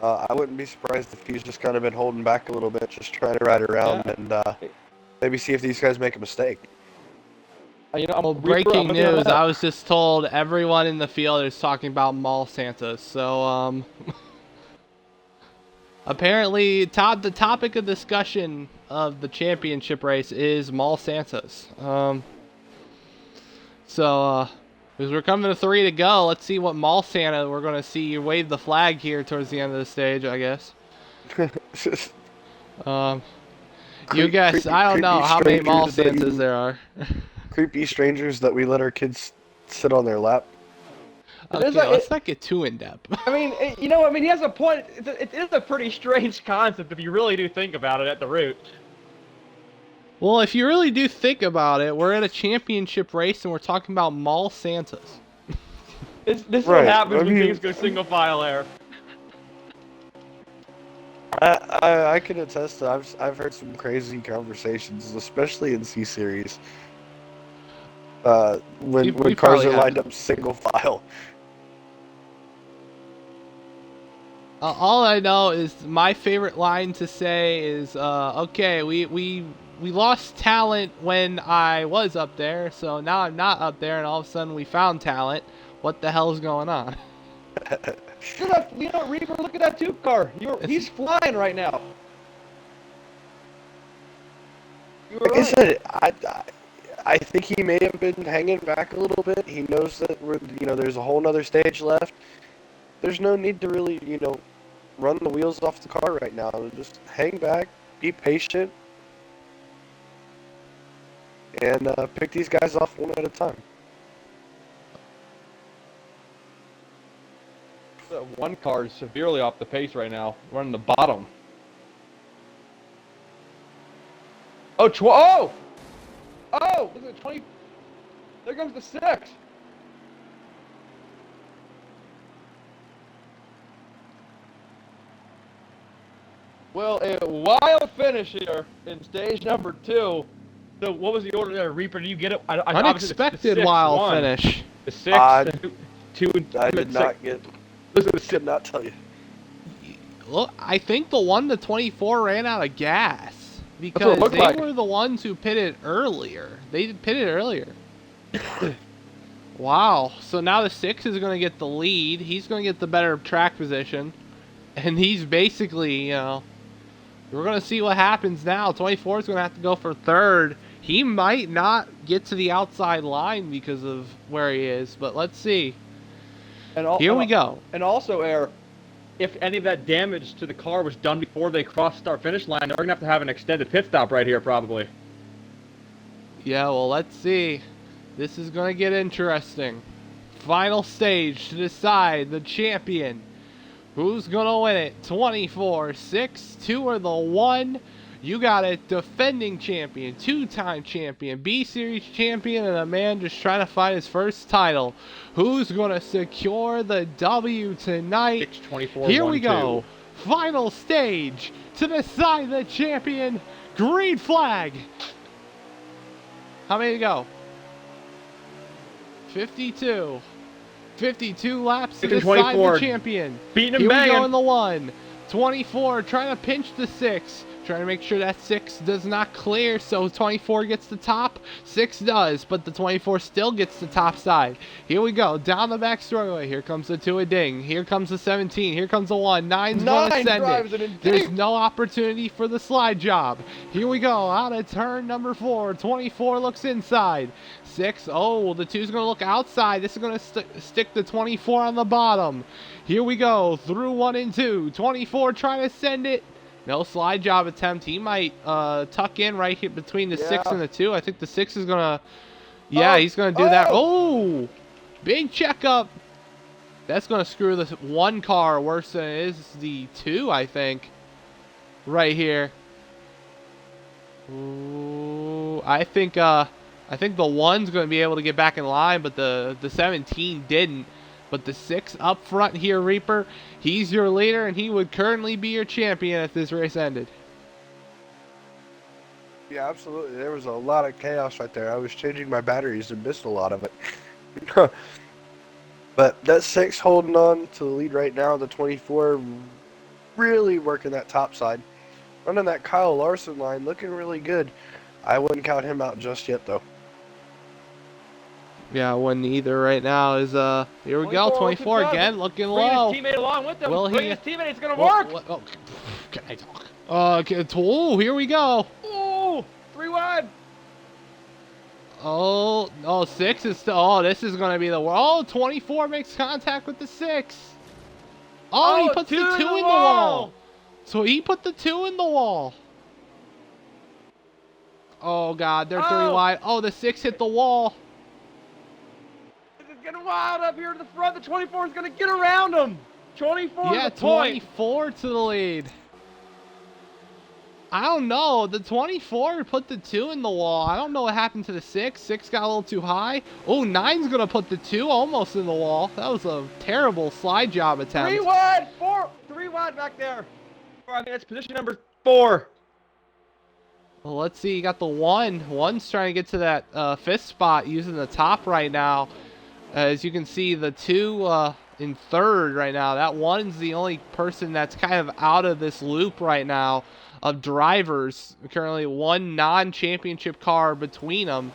I wouldn't be surprised if he's just kind of been holding back a little bit, just trying to ride around and maybe see if these guys make a mistake. Breaking news, I was just told everyone in the field is talking about Mall Santas. So, apparently, the topic of discussion of the championship race is Mall Santas. As we're coming to 3 to go, let's see what Mall Santa we're going to see wave the flag here towards the end of the stage, I guess. You guess, I don't know how many Mall Santas there are. Creepy strangers that we let our kids sit on their lap. Okay, let's not get too in-depth. I mean, he has a point. It is a pretty strange concept if you really do think about it at the root. Well, if you really do think about it, we're at a championship race and we're talking about Mall Santas. This is what happens when things go single file there. I can attest to I've heard some crazy conversations, especially in C-Series. when We cars probably are have. lined up single file. All I know is my favorite line to say is, okay, we lost talent when I was up there, so now I'm not up there, and all of a sudden we found talent. What the hell's going on? Look at that, Reaper, look at that tube car. He's flying right now. You were Like I right. said, I think he may have been hanging back a little bit. He knows that there's a whole nother stage left. There's no need to really, run the wheels off the car right now. Just hang back, be patient, and pick these guys off one at a time. One car is severely off the pace right now, running the bottom. Oh, look at 20. There comes the 6. Well, a wild finish here in stage number 2. So, what was the order there, Reaper? Do you get it? Unexpected wild finish. The 6, 2, I did not get. Could not tell you. Look, I think the 1 to 24 ran out of gas what because it looked they like. were the ones who pitted earlier. They pitted earlier. Wow. So now the 6 is going to get the lead. He's going to get the better track position. And he's basically, we're going to see what happens now. 24 is going to have to go for third. He might not get to the outside line because of where he is, but let's see. Here we go. And also, Air, if any of that damage to the car was done before they crossed the start-finish line, they're going to have an extended pit stop right here, probably. Yeah, well, let's see. This is going to get interesting. Final stage to decide the champion. Who's going to win it? 24, 6, 2 or the 1. You got a defending champion, 2-time champion, B-Series champion, and a man just trying to find his first title. Who's going to secure the W tonight? 6-24, Here we go. Final stage to decide the champion. Green flag. How many to go? 52. 52 laps to decide the champion. Beating him, Here we go banging. in the 1. 24 trying to pinch the 6. Trying to make sure that 6 does not clear, so 24 gets the top. 6 does, but the 24 still gets the top side. Here we go, down the back straightaway. Here comes the 2 a ding. Here comes the 17. Here comes the 1. 9's going to send it. There's no opportunity for the slide job. Here we go, out of turn number 4. 24 looks inside. 6, oh, the 2's going to look outside. This is going to stick the 24 on the bottom. Here we go, through 1 and 2. 24 trying to send it. No slide job attempt. He might tuck in right here between the 6 and the 2. I think the 6 is going to... Yeah, he's going to do that. Oh! Big checkup. That's going to screw the 1 car worse than it is the 2, I think. Right here. Ooh, I think the 1's going to be able to get back in line, but the 17 didn't. But the 6 up front here, Reaper, he's your leader, and he would currently be your champion if this race ended. Yeah, absolutely. There was a lot of chaos right there. I was changing my batteries and missed a lot of it. But that 6 holding on to the lead right now. The 24 really working that top side. Running that Kyle Larson line, looking really good. I wouldn't count him out just yet, though. Yeah, one either right now is here we go, 24 again, looking low. Bring his teammate along with him. Will Bring his teammate, it's gonna work. Oh, can I talk? Okay, oh, here we go. Oh, 3 wide. Oh, 6 is still. Oh, this is gonna be the. Oh, 24 makes contact with the 6. Oh, he puts the 2 in the wall. So he put the 2 in the wall. Oh God, they're 3 wide. Oh, the 6 hit the wall. It's getting wild up here to the front. The 24 is going to get around him. 24 Yeah, 24 to the lead. I don't know. The 24 put the 2 in the wall. I don't know what happened to the 6. 6 got a little too high. Oh, 9's going to put the 2 almost in the wall. That was a terrible slide job attempt. 3 wide. 3 wide back there. I mean, that's position number 4. Well, let's see. You got the one. One's trying to get to that fifth spot using the top right now. As you can see, the two in third right now. That one's the only person that's kind of out of this loop right now of drivers. Currently, one non-championship car between them.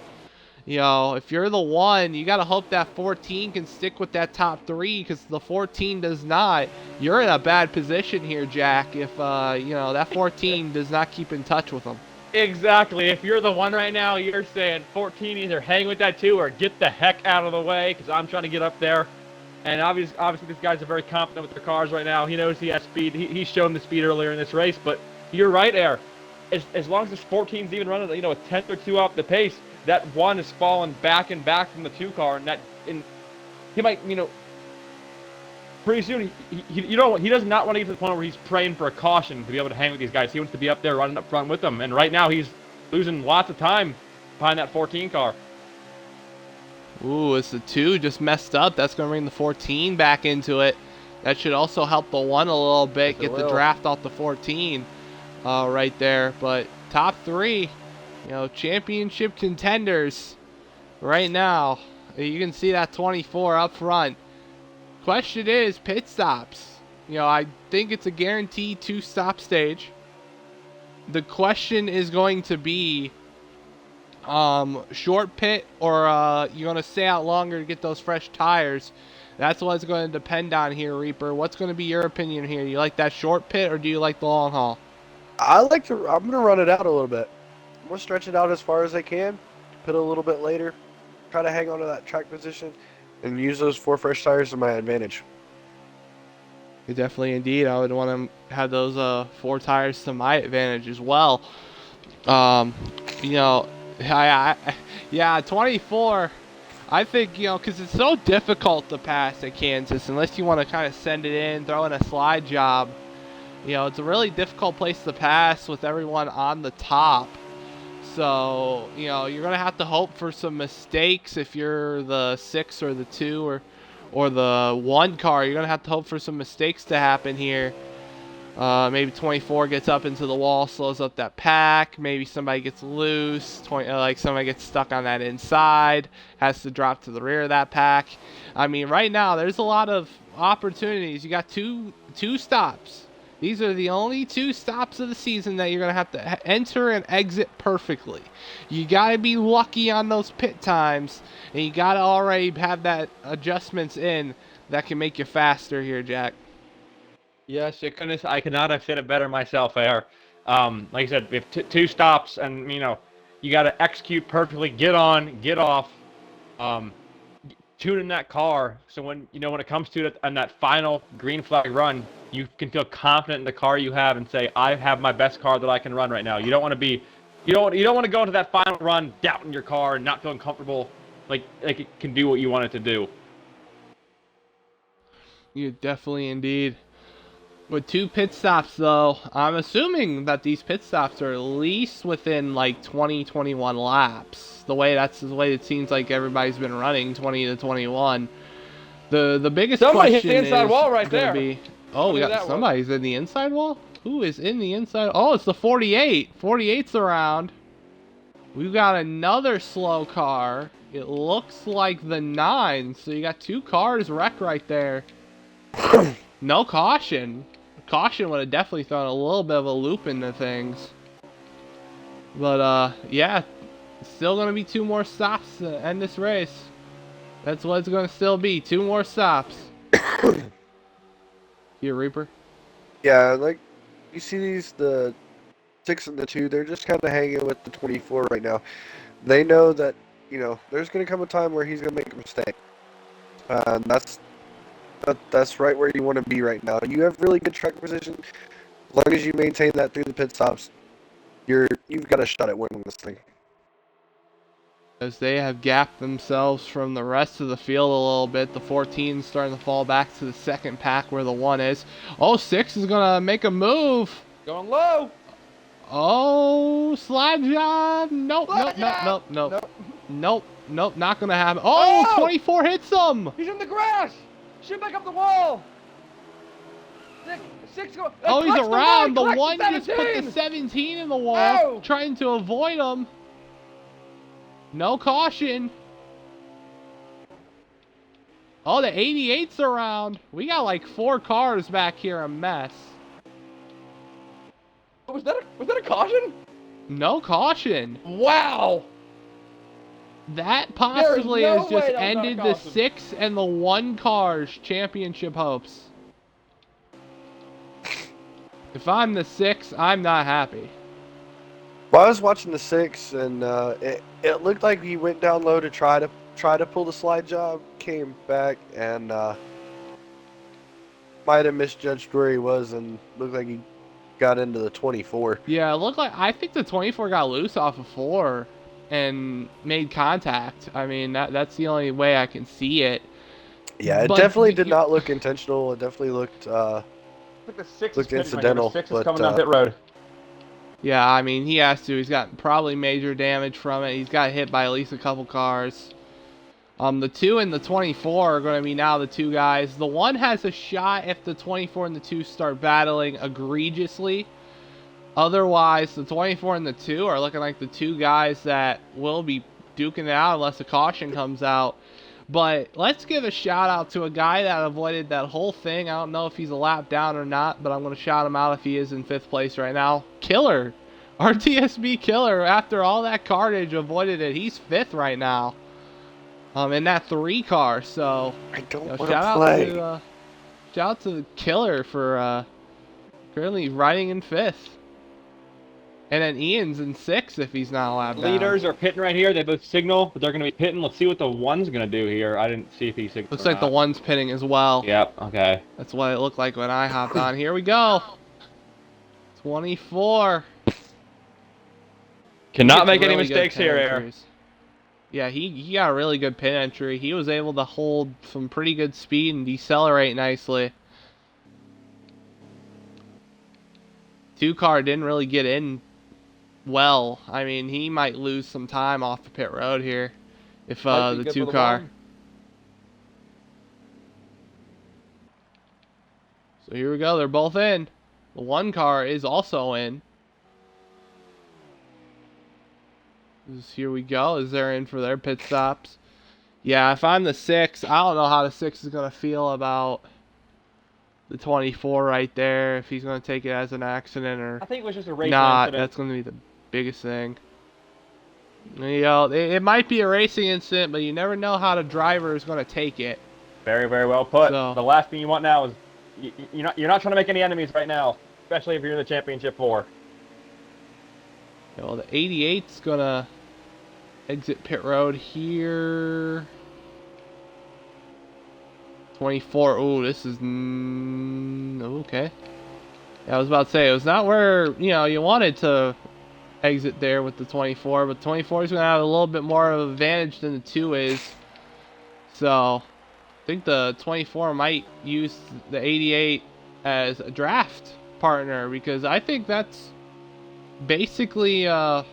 You know, if you're the one, you got to hope that 14 can stick with that top three, because the 14 does not. You're in a bad position here, Jack, if, you know, that 14 does not keep in touch with them. Exactly. If you're the one right now, you're saying 14 either hang with that 2 or get the heck out of the way, because I'm trying to get up there. And obviously these guys are very confident with their cars right now. He knows he has speed. He's shown the speed earlier in this race. But you're right, Air. As long as this 14's even running, you know, a tenth or two off the pace, that 1 is falling back and back from the 2 car, and he might, you know, pretty soon he does not want to get to the point where he's praying for a caution to be able to hang with these guys. He wants to be up there running up front with them. And right now he's losing lots of time behind that 14 car. Ooh, it's the 2 just messed up. That's going to bring the 14 back into it. That should also help the 1 a little bit, get the draft off the 14 right there. But top 3, you know, championship contenders right now. You can see that 24 up front. Question is pit stops. You know, I think it's a guaranteed 2-stop stage. The question is going to be short pit, or you're going to stay out longer to get those fresh tires. That's what it's going to depend on here, Reaper. What's going to be your opinion here? You like that short pit, or do you like the long haul? I'm going to run it out a little bit. I'm going to stretch it out as far as I can, pit a little bit later, try to hang on to that track position, and use those 4 fresh tires to my advantage. Definitely, indeed. I would want to have those 4 tires to my advantage as well. You know, yeah, 24. I think, you know, because it's so difficult to pass at Kansas, unless you want to kind of send it in, throw in a slide job. You know, it's a really difficult place to pass with everyone on the top. So, you know, you're going to have to hope for some mistakes if you're the 6 or the 2 or the 1 car. You're going to have to hope for some mistakes to happen here. Maybe 24 gets up into the wall, slows up that pack. Maybe somebody gets loose. Like somebody gets stuck on that inside, has to drop to the rear of that pack. I mean, right now there's a lot of opportunities. You got two stops. These are the only 2 stops of the season that you're going to have to enter and exit perfectly. You got to be lucky on those pit times, and you got to already have that adjustments in that can make you faster here, Jack. Yes, I could not have said it better myself, Air. Like I said, we have 2 stops, and, you know, you got to execute perfectly, get on, get off, tune in that car, so when, you know, when it comes to it on that final green flag run, you can feel confident in the car you have and say, I have my best car that I can run right now. You don't want to be, you don't want to go into that final run doubting your car and not feeling comfortable, like it can do what you want it to do. You definitely, indeed. With 2 pit stops, though, I'm assuming that these pit stops are at least within like 20-21 laps. The way it seems like everybody's been running, 20 to 21. The biggest Somebody question hit the inside is wall right gonna there. be, oh, we got somebody's in the inside wall. Who is in the inside? Oh, it's the 48. 48's around. We've got another slow car. It looks like the 9. So you got 2 cars wrecked right there. No caution. Caution would have definitely thrown a little bit of a loop into things. But, yeah. Still going to be 2 more stops to end this race. That's what it's going to still be. 2 more stops. Here, Reaper. Yeah, like, you see the 6 and the 2, they're just kind of hanging with the 24 right now. They know that, you know, there's going to come a time where he's going to make a mistake. That's right where you want to be right now. You have really good track position. As long as you maintain that through the pit stops, you've got a shot at winning this thing. As they have gapped themselves from the rest of the field a little bit. The 14 is starting to fall back to the second pack where the 1 is. Oh, 6 is going to make a move. Going low. Oh, slide job. Nope, not going to happen. Oh, 24 hits him. He's in the grass. Shoot back up the wall. 6 go. Oh, he's Collect around. The collect one just put the 17. 17 in the wall, Oh. trying to avoid him. No caution. Oh, the 88's around. We got like 4 cars back here, a mess. Was that a caution? No caution. Wow. That possibly no has way just that was not a ended the caution. 6 and the 1 cars championship hopes. If I'm the 6, I'm not happy. Well, I was watching the 6, and it looked like he went down low to try to pull the slide job, came back, and might have misjudged where he was, and looked like he got into the 24. Yeah, it looked like, I think the 24 got loose off of 4 and made contact. I mean, that's the only way I can see it. Yeah, it But definitely did not look intentional. It definitely looked Look, the 6 looked is incidental, The 6 is but, coming down pit road. Yeah, I mean, he has to. He's got probably major damage from it. He's got hit by at least a couple cars. The 2 and the 24 are going to be now the 2 guys. The 1 has a shot if the 24 and the 2 start battling egregiously. Otherwise, the 24 and the 2 are looking like the 2 guys that will be duking it out unless a caution comes out. But let's give a shout out to a guy that avoided that whole thing. I don't know if he's a lap down or not, but I'm going to shout him out if he is in 5th place right now. Killer. RTSB Killer, after all that carnage, avoided it. He's 5th right now. In that 3 car. So, I don't shout want to out play. to shout out to the Killer for currently riding in 5th. And then Ian's in 6th if he's not allowed down. Leaders are pitting right here. They both signal, but they're going to be pitting. Let's see what the 1's going to do here. I didn't see if he signaled. Looks like the 1's pitting as well. Yep, okay. That's what it looked like when I hopped on. Here we go. 24. Cannot He make gets any really good mistakes pin here, Air. entries. Yeah, he got a really good pin entry. He was able to hold some pretty good speed and decelerate nicely. 2 car didn't really get in well. I mean, he might lose some time off the pit road here if the 2 car. So here we go. They're both in. The 1 car is also in. Here we go. As they're in for their pit stops. Yeah, if I'm the 6, I don't know how the 6 is going to feel about the 24 right there. If he's going to take it as an accident or I think it was just a racing not. incident. That's going to be the biggest thing. You know, it might be a racing incident, but you never know how the driver is going to take it. Very, very well put. So- The last thing you want now is you're not trying to make any enemies right now, especially if you're in the championship 4. Well, the 88's going to exit pit road here. 24. Oh, this is okay. Yeah, I was about to say it was not where you wanted to exit there with the 24, but 24 is going to have a little bit more of an advantage than the 2 is. So I think the 24 might use the 88 as a draft partner, because I think that's basically a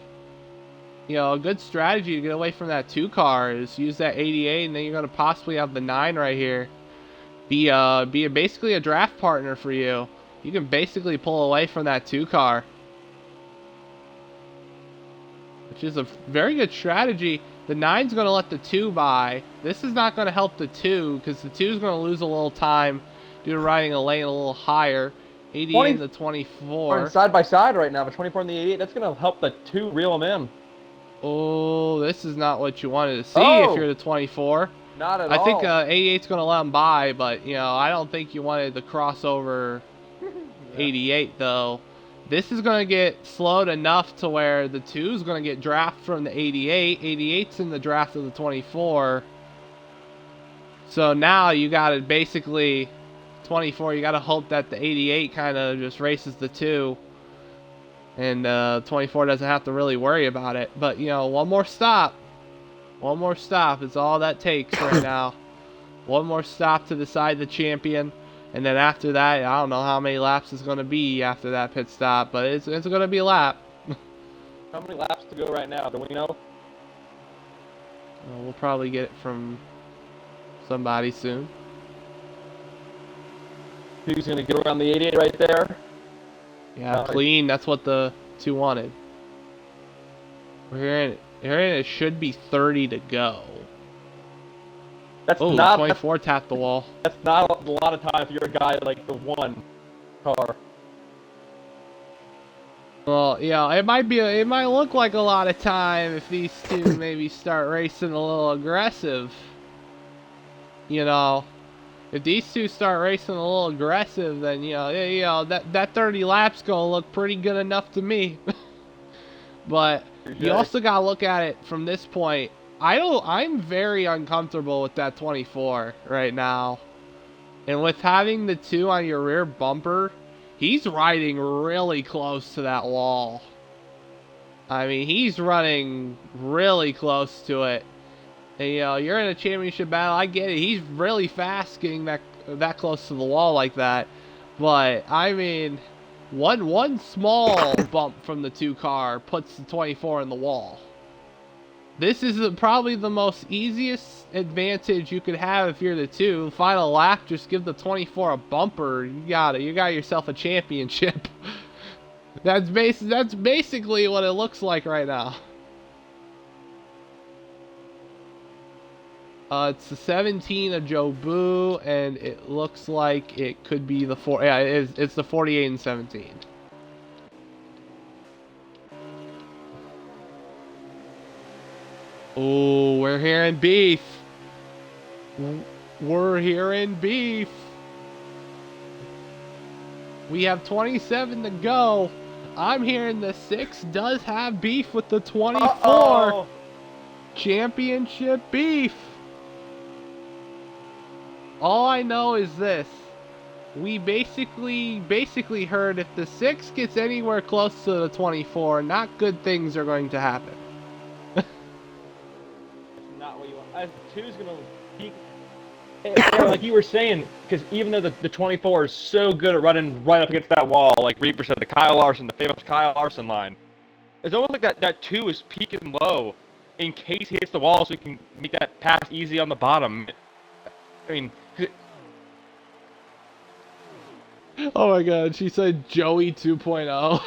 good strategy to get away from that 2 car is use that 88, and then you're going to possibly have the 9 right here. Be basically a draft partner for you. You can basically pull away from that 2 car, which is a very good strategy. The 9's going to let the 2 by. This is not going to help the 2 because the 2 is going to lose a little time due to riding a lane a little higher. 88 and the 24. We're side by side right now, the 24 and the 88. That's going to help the 2 reel them in. Oh, this is not what you wanted to see if you're the 24. Not at I all. think 88's going to let him by, but, I don't think you wanted the crossover 88, though. This is going to get slowed enough to where the 2 is going to get draft from the 88. 88's in the draft of the 24. So now you got to basically, 24, you got to hope that the 88 kind of just races the 2. And 24 doesn't have to really worry about it. But, one more stop. One more stop is all that takes right now. One more stop to decide the champion. And then after that, I don't know how many laps it's going to be after that pit stop. But it's going to be a lap. How many laps to go right now? Do we know? We'll probably get it from somebody soon. Who's going to get around the 88 right there? Yeah, clean. That's what the 2 wanted. Here it should be 30 to go. That's Oh, not 24 tapped the wall. That's not a lot of time if you're a guy like the 1 car. Well, yeah, it might look like a lot of time if these two maybe start racing a little aggressive. You know, if these two start racing a little aggressive, then that 30 laps gonna look pretty good enough to me. But you also gotta look at it from this point. I'm very uncomfortable with that 24 right now, and with having the 2 on your rear bumper. He's riding really close to that wall. I mean, he's running really close to it. And, you're in a championship battle. I get it. He's really fast getting that close to the wall like that. But, I mean, one small bump from the 2 car puts the 24 in the wall. This is probably the most easiest advantage you could have if you're the 2. Final lap, just give the 24 a bumper. You got yourself a championship. That's basically what it looks like right now. It's the 17 of Jobu, and it looks like it could be the 4. Yeah, it's the 48 and 17. Oh, we're hearing beef. We're hearing beef. We have 27 to go. I'm hearing the 6 does have beef with the 24. Uh-oh. Championship beef. All I know is this. We basically heard if the 6 gets anywhere close to the 24, not good things are going to happen. Not what you want. As 2's gonna peak, like you were saying, because even though the 24 is so good at running right up against that wall, like Reaper said, the famous Kyle Larson line, it's almost like that 2 is peaking low in case he hits the wall, so he can make that pass easy on the bottom. I mean, oh my God, she said Joey 2.0.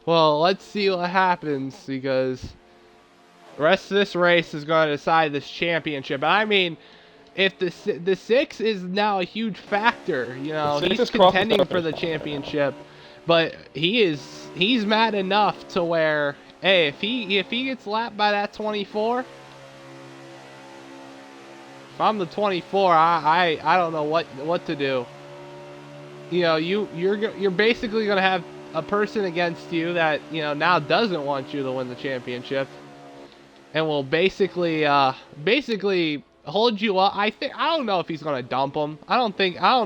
Well, let's see what happens, because the rest of this race is going to decide this championship. I mean, if the 6 is now a huge factor, he's contending for the championship, but he's mad enough to where, hey, if he gets lapped by that 24, if I'm the 24, I don't know what to do. You're basically going to have a person against you that now doesn't want you to win the championship, and will basically hold you up. I don't know if he's gonna dump him. I don't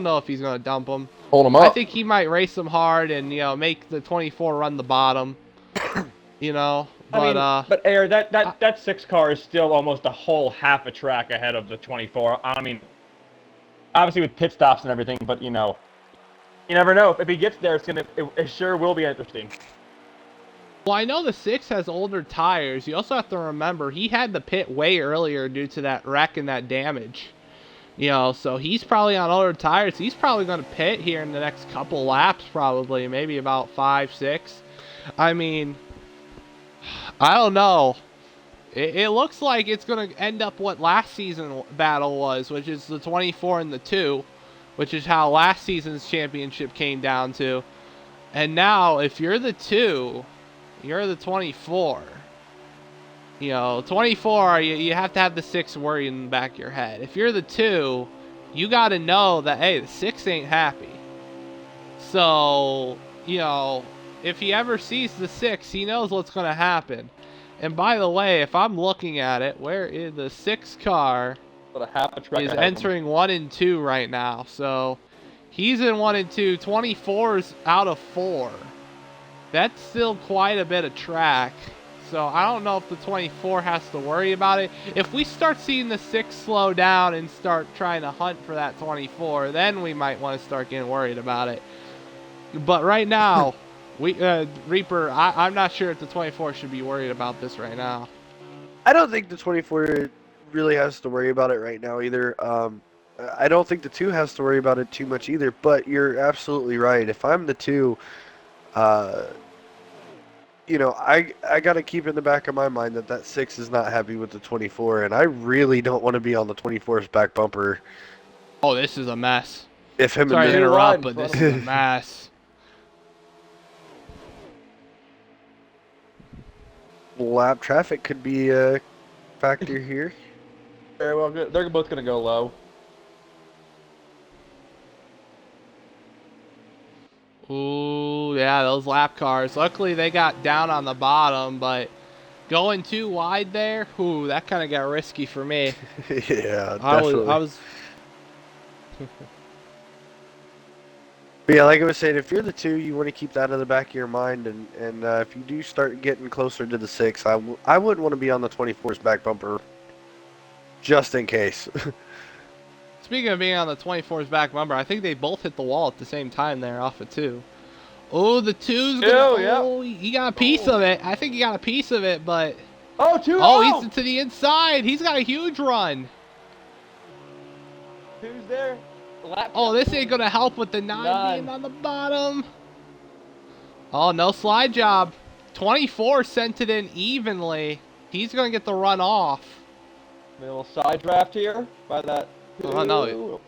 know if he's gonna dump him. hold him up. I think he might race him hard and make the 24 run the bottom. But Air, that 6 car is still almost a whole half a track ahead of the 24. I mean, obviously with pit stops and everything, but you never know. If he gets there, it sure will be interesting. Well, I know the 6 has older tires. You also have to remember he had the pit way earlier due to that wreck and that damage. So he's probably on older tires. He's probably going to pit here in the next couple laps, probably, maybe about 5, 6. I mean, I don't know. It looks like it's going to end up what last season battle was, which is the 24 and the 2, which is how last season's championship came down to. And now, if you're the 2, you're the 24. 24, you have to have the 6 worry in the back of your head. If you're the 2, you got to know that, hey, the 6 ain't happy. So, if he ever sees the 6, he knows what's going to happen. And by the way, if I'm looking at it, where is the 6 car is entering 1 and 2 right now. So, he's in 1 and 2. 24's out of 4. That's still quite a bit of track. So I don't know if the 24 has to worry about it. If we start seeing the 6 slow down and start trying to hunt for that 24, then we might want to start getting worried about it. But right now, Reaper, I'm not sure if the 24 should be worried about this right now. I don't think the 24 really has to worry about it right now either. I don't think the 2 has to worry about it too much either, but you're absolutely right. If I'm the 2, uh, I got to keep in the back of my mind that 6 is not happy with the 24, and I really don't want to be on the 24's back bumper Oh, this is a mess. if him Sorry to and interrupt, wide in but front this of is a mess. the lap traffic could be a factor here. Very well good. They're both going to go low. Ooh, yeah, those lap cars. Luckily, they got down on the bottom, but going too wide there, ooh, that kind of got risky for me. Yeah, I definitely. was. But yeah, like I was saying, if you're the 2, you want to keep that in the back of your mind, and if you do start getting closer to the 6, I wouldn't want to be on the 24's back bumper, just in case. Speaking of being on the 24's back bumper, I think they both hit the wall at the same time there off of 2. Oh, the 2's gonna. Oh, yeah. Oh, he got a piece of it. I think he got a piece of it, but. Oh, 2. Oh, he's to the inside. He's got a huge run. 2's there. Lap Oh, this ain't gonna help with the 9 being on the bottom. Oh, no slide job. 24 sent it in evenly. He's gonna get the run off. A little side draft here by that. Oh, no.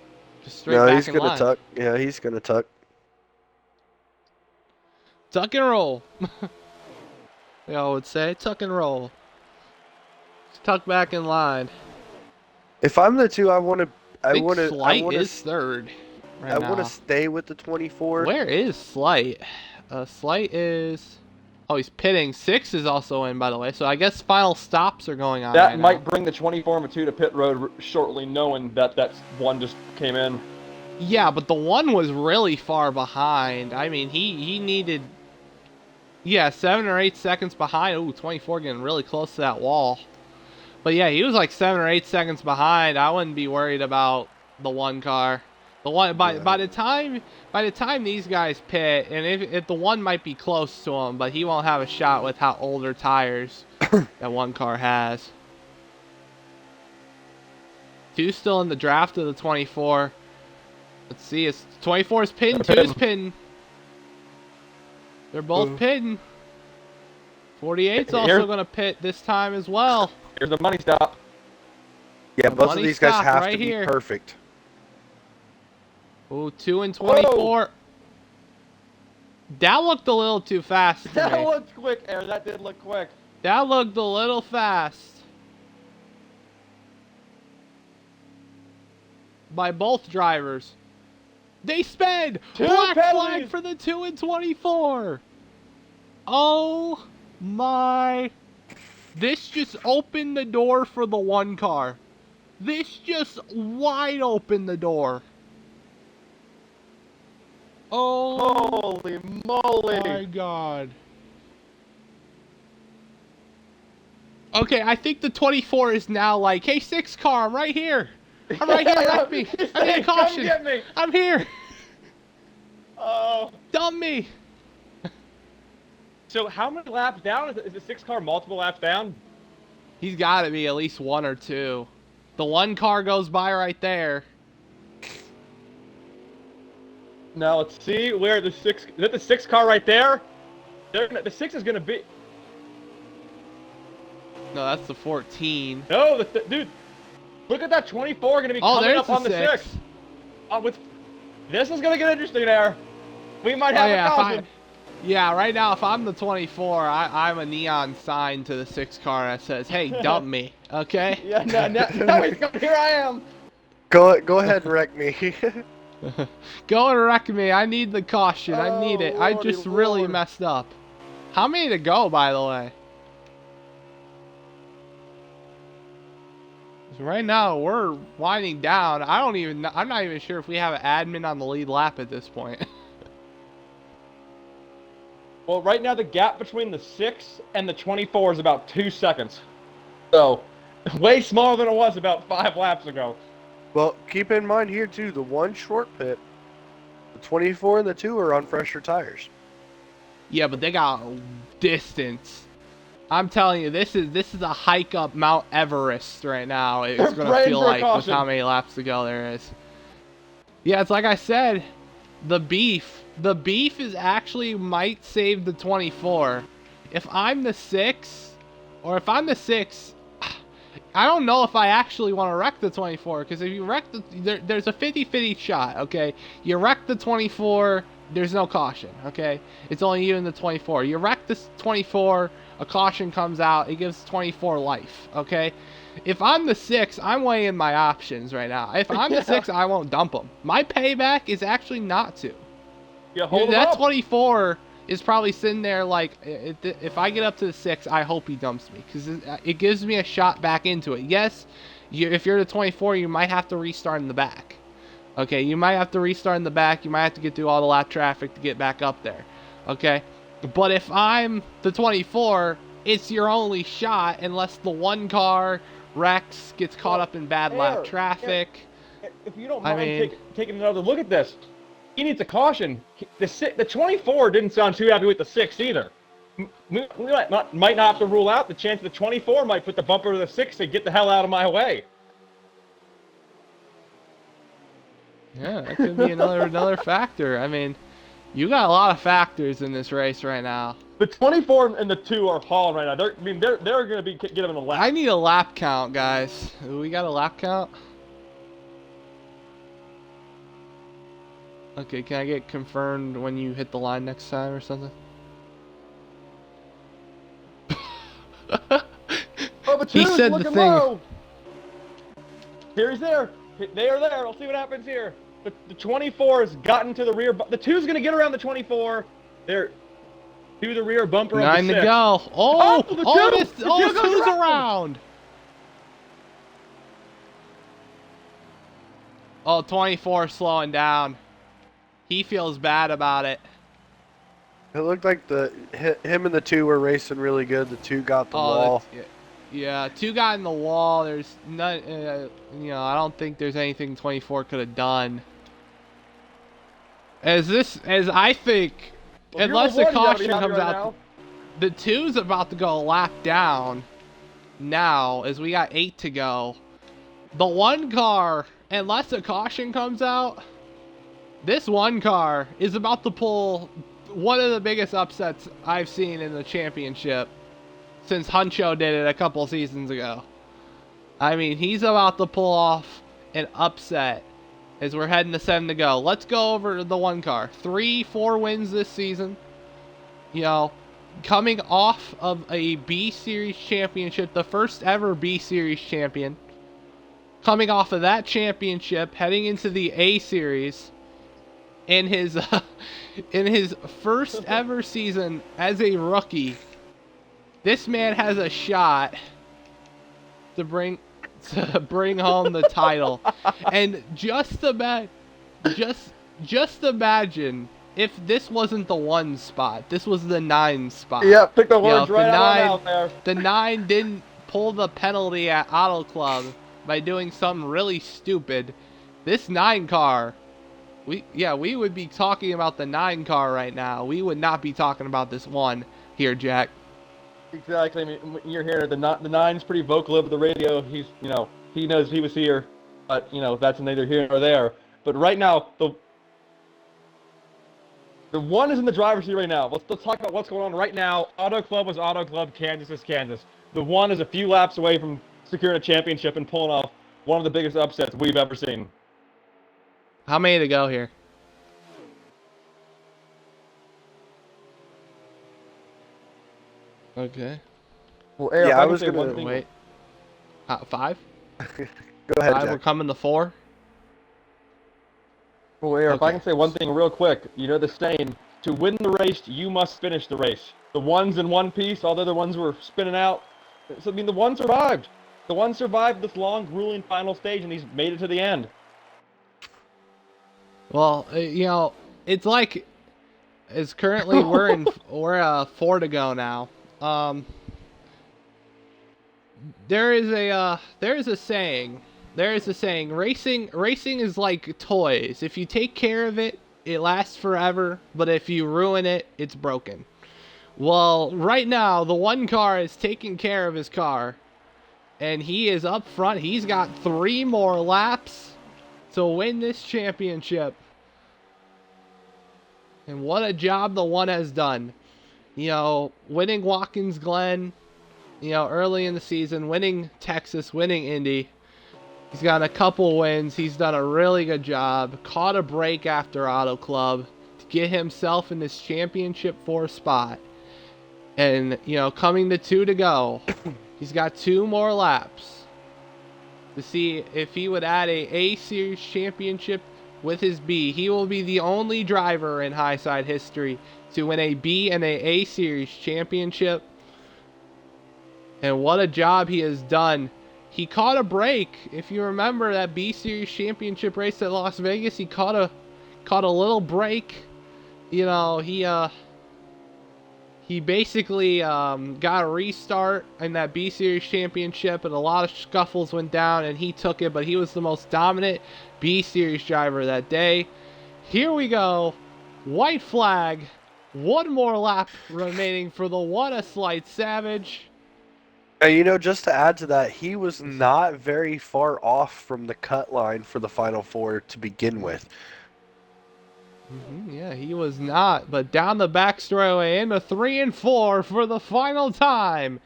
Just straight No, back he's in gonna line. tuck. Yeah, he's gonna tuck. Tuck and roll. They all would say, tuck and roll. Just tuck back in line. If I'm the 2, I want to. I think Slight is third right I now. want to stay with the 24. Where is Slight? Slight is... Oh, he's pitting. 6 is also in, by the way. So I guess final stops are going on That right might now. bring the 24 and 2 to pit road shortly, knowing that that 1 just came in. Yeah, but the 1 was really far behind. I mean, he needed... Yeah, 7 or 8 seconds behind. Ooh, 24 getting really close to that wall. But yeah, he was like 7 or 8 seconds behind. I wouldn't be worried about the 1 car. The 1 by the time these guys pit, and if the 1 might be close to him, but he won't have a shot with how older tires that 1 car has. 2's still in the draft of the 24. Let's see, it's 24's pin, 2's pin. They're both pitting. 48's also going to pit this time as well. Here's the money stop. Yeah, The both of money these guys stop have right to be here. perfect. Ooh, 2 and 24. Whoa. That looked a little too fast to That me. looked quick, Aaron. That did look quick. That looked a little fast. By both drivers. They sped! 2 Black flag penalties. for the 2 and 24. Oh my. This just opened the door for the 1 car. This just wide opened the door. Oh Holy moly. my god. Okay, I think the 24 is now like, hey, 6 car, I'm right here. I'm right here, wreck me. I need a caution. Come get me. I'm here. Oh. Dump me. So how many laps down? Is the 6 car multiple laps down? He's got to be at least 1 or 2. The 1 car goes by right there. Now let's see where the 6. Is that the 6 car right there? The 6 is gonna be. No, that's the 14. No, dude. Look at that 24 gonna be Oh, coming there's up on the 6. This is gonna get interesting there. We might have a caution. Yeah, right now, if I'm the 24, I'm a neon sign to the 6 car that says, hey, dump me, okay? Yeah, no, here I am. Go ahead and wreck me. Go and wreck me. I need the caution. I need it. I Lordy just really Lord. messed up. How many to go, by the way? So right now, we're winding down. I'm not even sure if we have an admin on the lead lap at this point. Well, right now the gap between the 6 and the 24 is about 2 seconds. So, way smaller than it was about 5 laps ago. Well, keep in mind here too, the 1 short pit, the 24 and the 2 are on fresher tires. Yeah, but they got distance. I'm telling you, this is a hike up Mount Everest right now. It's They're gonna praying feel for a like with caution. how many laps to go there is. Yeah, it's like I said, the beef is actually might save the 24. If I'm the 6, I don't know if I actually want to wreck the 24, because if you wreck there's a 50-50 shot, okay? You wreck the 24, there's no caution, okay? It's only you and the 24. You wreck this 24, a caution comes out, it gives 24 life, okay? If I'm the 6, I'm weighing my options right now. If I'm the 6, I won't dump them. My payback is actually not to. You hold That him up. 24 is probably sitting there like, if I get up to the 6, I hope he dumps me, because it gives me a shot back into it. Yes, if you're the 24, you might have to restart in the back. Okay, you might have to restart in the back. You might have to get through all the lap traffic to get back up there. Okay, but if I'm the 24, it's your only shot unless the one car wrecks, gets caught up in bad lap traffic. If you don't I mind mean- taking another look at this, he needs a caution. The 24 didn't sound too happy with the 6 either. We might not have to rule out the chance the 24 might put the bumper to the 6 to get the hell out of my way. Yeah, that could be another factor. I mean, you got a lot of factors in this race right now. The 24 and the 2 are hauling right now. They're going to be get them in a lap. I need a lap count, guys. We got a lap count? Okay, can I get confirmed when you hit the line next time or something? Oh, the He 2's said the looking thing. low. Here he's there. They are there. I'll see what happens here. The 24 has gotten to the rear. The 2's going to get around the 24. They're to the rear bumper 9 of the to 6. go. Oh, the two! The two goes two's around. around. Oh, 24 slowing down. He feels bad about it. It looked like him and the 2 were racing really good. The 2 got the wall. Yeah, 2 got in the wall. There's none. I don't think there's anything 24 could have done. As I think, Well, unless you're the the one, you gotta caution be happy comes right out, now. the 2's about to go a lap down. Now, as we got 8 to go, the 1 car, unless a caution comes out, this 1 car is about to pull one of the biggest upsets I've seen in the championship since Huncho did it a couple seasons ago. I mean, he's about to pull off an upset as we're heading to 7 to go. Let's go over the 1 car. 3-4 wins this season. Coming off of a B Series championship, the first ever B Series champion. Coming off of that championship, heading into the A Series. In his first ever season as a rookie, this man has a shot to bring home the title. And just imagine if this wasn't the 1 spot, this was the 9 spot. Yeah, pick the You know, words if right the out there. The 9 didn't pull the penalty at Auto Club by doing something really stupid. This 9 car, we would be talking about the 9 car right now. We would not be talking about this 1 here, Jack. Exactly. I mean, you're hearing the 9's pretty vocal over the radio. He knows he was here, but that's neither here nor there. But right now, the 1 is in the driver's seat right now. Let's talk about what's going on right now. Auto Club was Auto Club. Kansas is Kansas. The 1 is a few laps away from securing a championship and pulling off one of the biggest upsets we've ever seen. How many to go here? Okay. Well, Eric, Yeah, I can was say gonna- one thing. Wait. 5? Go ahead, 5, Jack. we're coming to 4. Well, Eric, if I Okay. can say one thing real quick, the saying, to win the race, you must finish the race. The 1's in one piece, all the other ones were spinning out. So, the 1 survived. The 1 survived this long, grueling final stage, and he's made it to the end. Well, it's like, it's currently we're 4 to go now. There is a saying. Racing is like toys. If you take care of it, it lasts forever. But if you ruin it, it's broken. Well, right now, the one car is taking care of his car. And he is up front. He's got 3 more laps to win this championship. And what a job the one has done. You know, winning Watkins Glen, you know, early in the season, winning Texas, winning Indy. He's got a couple wins. He's done a really good job. Caught a break after Auto Club to get himself in this championship 4 spot. And, you know, coming to 2 to go. He's got 2 more laps to see if he would add a Series championship with his B. He will be the only driver in Highside history to win a B and a Series championship. And what a job he has done. He caught a break. If you remember that B Series championship race at Las Vegas, he caught a little break. You know, he basically got a restart in that B Series championship, and a lot of scuffles went down, and he took it, but he was the most dominant B Series driver that day. Here we go. White flag. 1 more lap remaining for the What a Slight Savage. You know, just to add to that, he was not very far off from the cut line for the Final Four to begin with. Yeah, he was not, but down the back straightaway into 3 and 4 for the final time.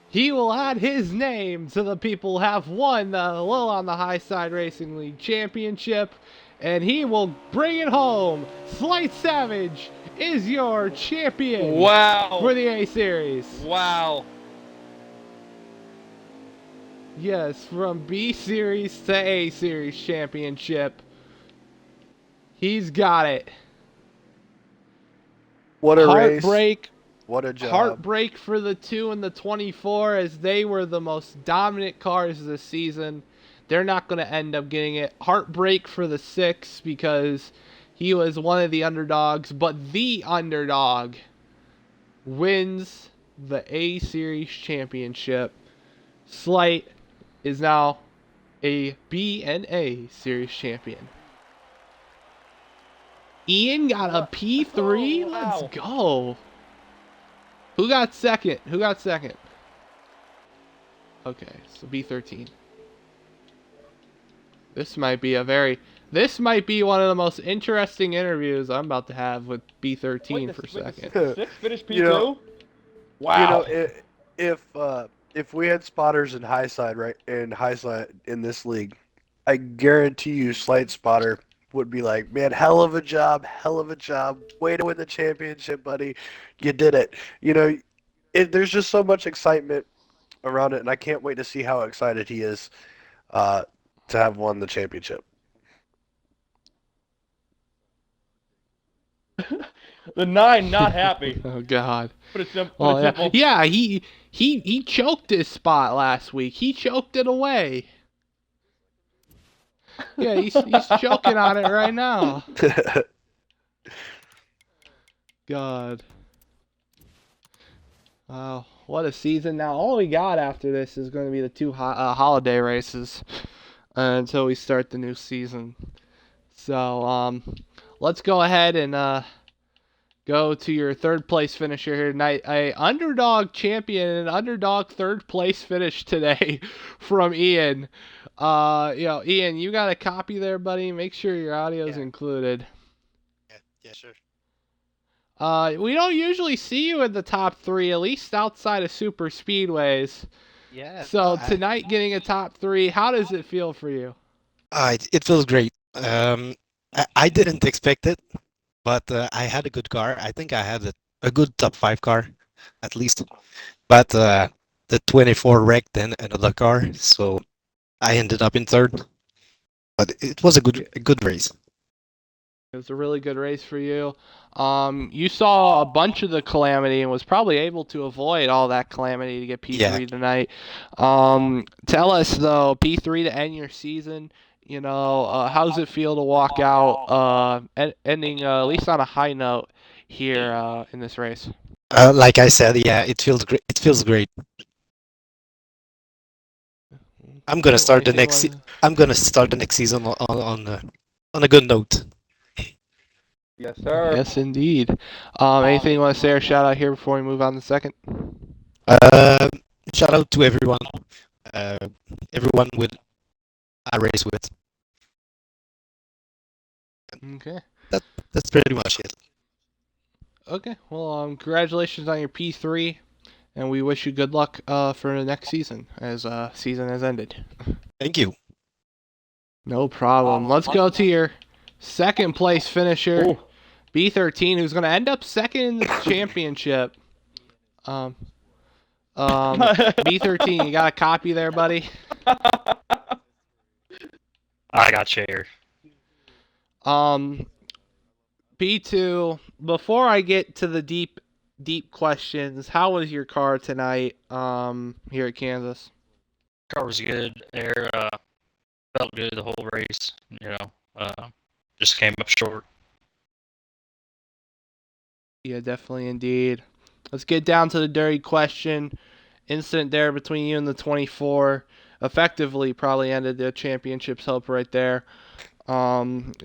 He will add his name to the people who have won the Low on the High Side Racing League Championship, and he will bring it home. Slight Savage is your champion for the A Series. Wow. Yes, from B Series to A Series championship. He's got it. What a Heartbreak. race. What a job. Heartbreak for the 2 and the 24, as they were the most dominant cars this season. They're not going to end up getting it. Heartbreak for the 6 because he was one of the underdogs, but the underdog wins the A Series championship. Slight is now a B and A Series champion. Ian got a P3. Oh, wow. Let's go. Who got second? Okay, so B13. This might be one of the most interesting interviews I'm about to have with B13 for second. Six finished P2? You know, Wow. You know, if we had spotters in Highside in this league, I guarantee you Slight Spotter would be like, man, hell of a job, way to win the championship, buddy, you did it. You know, there's just so much excitement around it, and I can't wait to see how excited he is to have won the championship. The 9 not happy. Oh God. But it's simple. Oh yeah. He choked his spot last week. He choked it away. Yeah, he's choking on it right now. God. Wow, what a season. Now all we got after this is going to be the 2 holiday races until we start the new season. So let's go ahead and go to your 3rd place finisher here tonight. A underdog champion and underdog 3rd place finish today from Ian. Ian, you got a copy there, buddy? Make sure your audio's included. Yeah, sure. We don't usually see you in the top 3, at least outside of super speedways. Yeah. So tonight, getting a top 3, how does it feel for you? It feels great. I didn't expect it, but I had a good car. I think I had a good top 5 car, at least. But the 24 wrecked in another car, so I ended up in 3rd. But it was a good race. It was a really good race for you. You saw a bunch of the calamity and was probably able to avoid all that calamity to get P3 tonight. Tell us, though, P3 to end your season. You know, how does it feel to walk out, ending at least on a high note here in this race? Like I said, yeah, it feels great. It feels great. I'm gonna start the next. I'm gonna start the next season on a good note. Yes, sir. Yes, indeed. Anything you want to say or shout out here before we move on to second? Uh, Shout out to everyone. Everyone with I race with. Okay. That's pretty much it. Okay. Well, congratulations on your P3, and we wish you good luck for the next season, as season has ended. Thank you. No problem. Let's go to your second place finisher, Ooh. B13, who's going to end up second in the championship. B13, you got a copy there, buddy? I got you here. B2, before I get to the deep questions, how was your car tonight here at Kansas? Car was good. Air felt good the whole race. Just came up short. Yeah, definitely indeed. Let's get down to the dirty question. Incident there between you and the 24 effectively probably ended the championship's hope right there.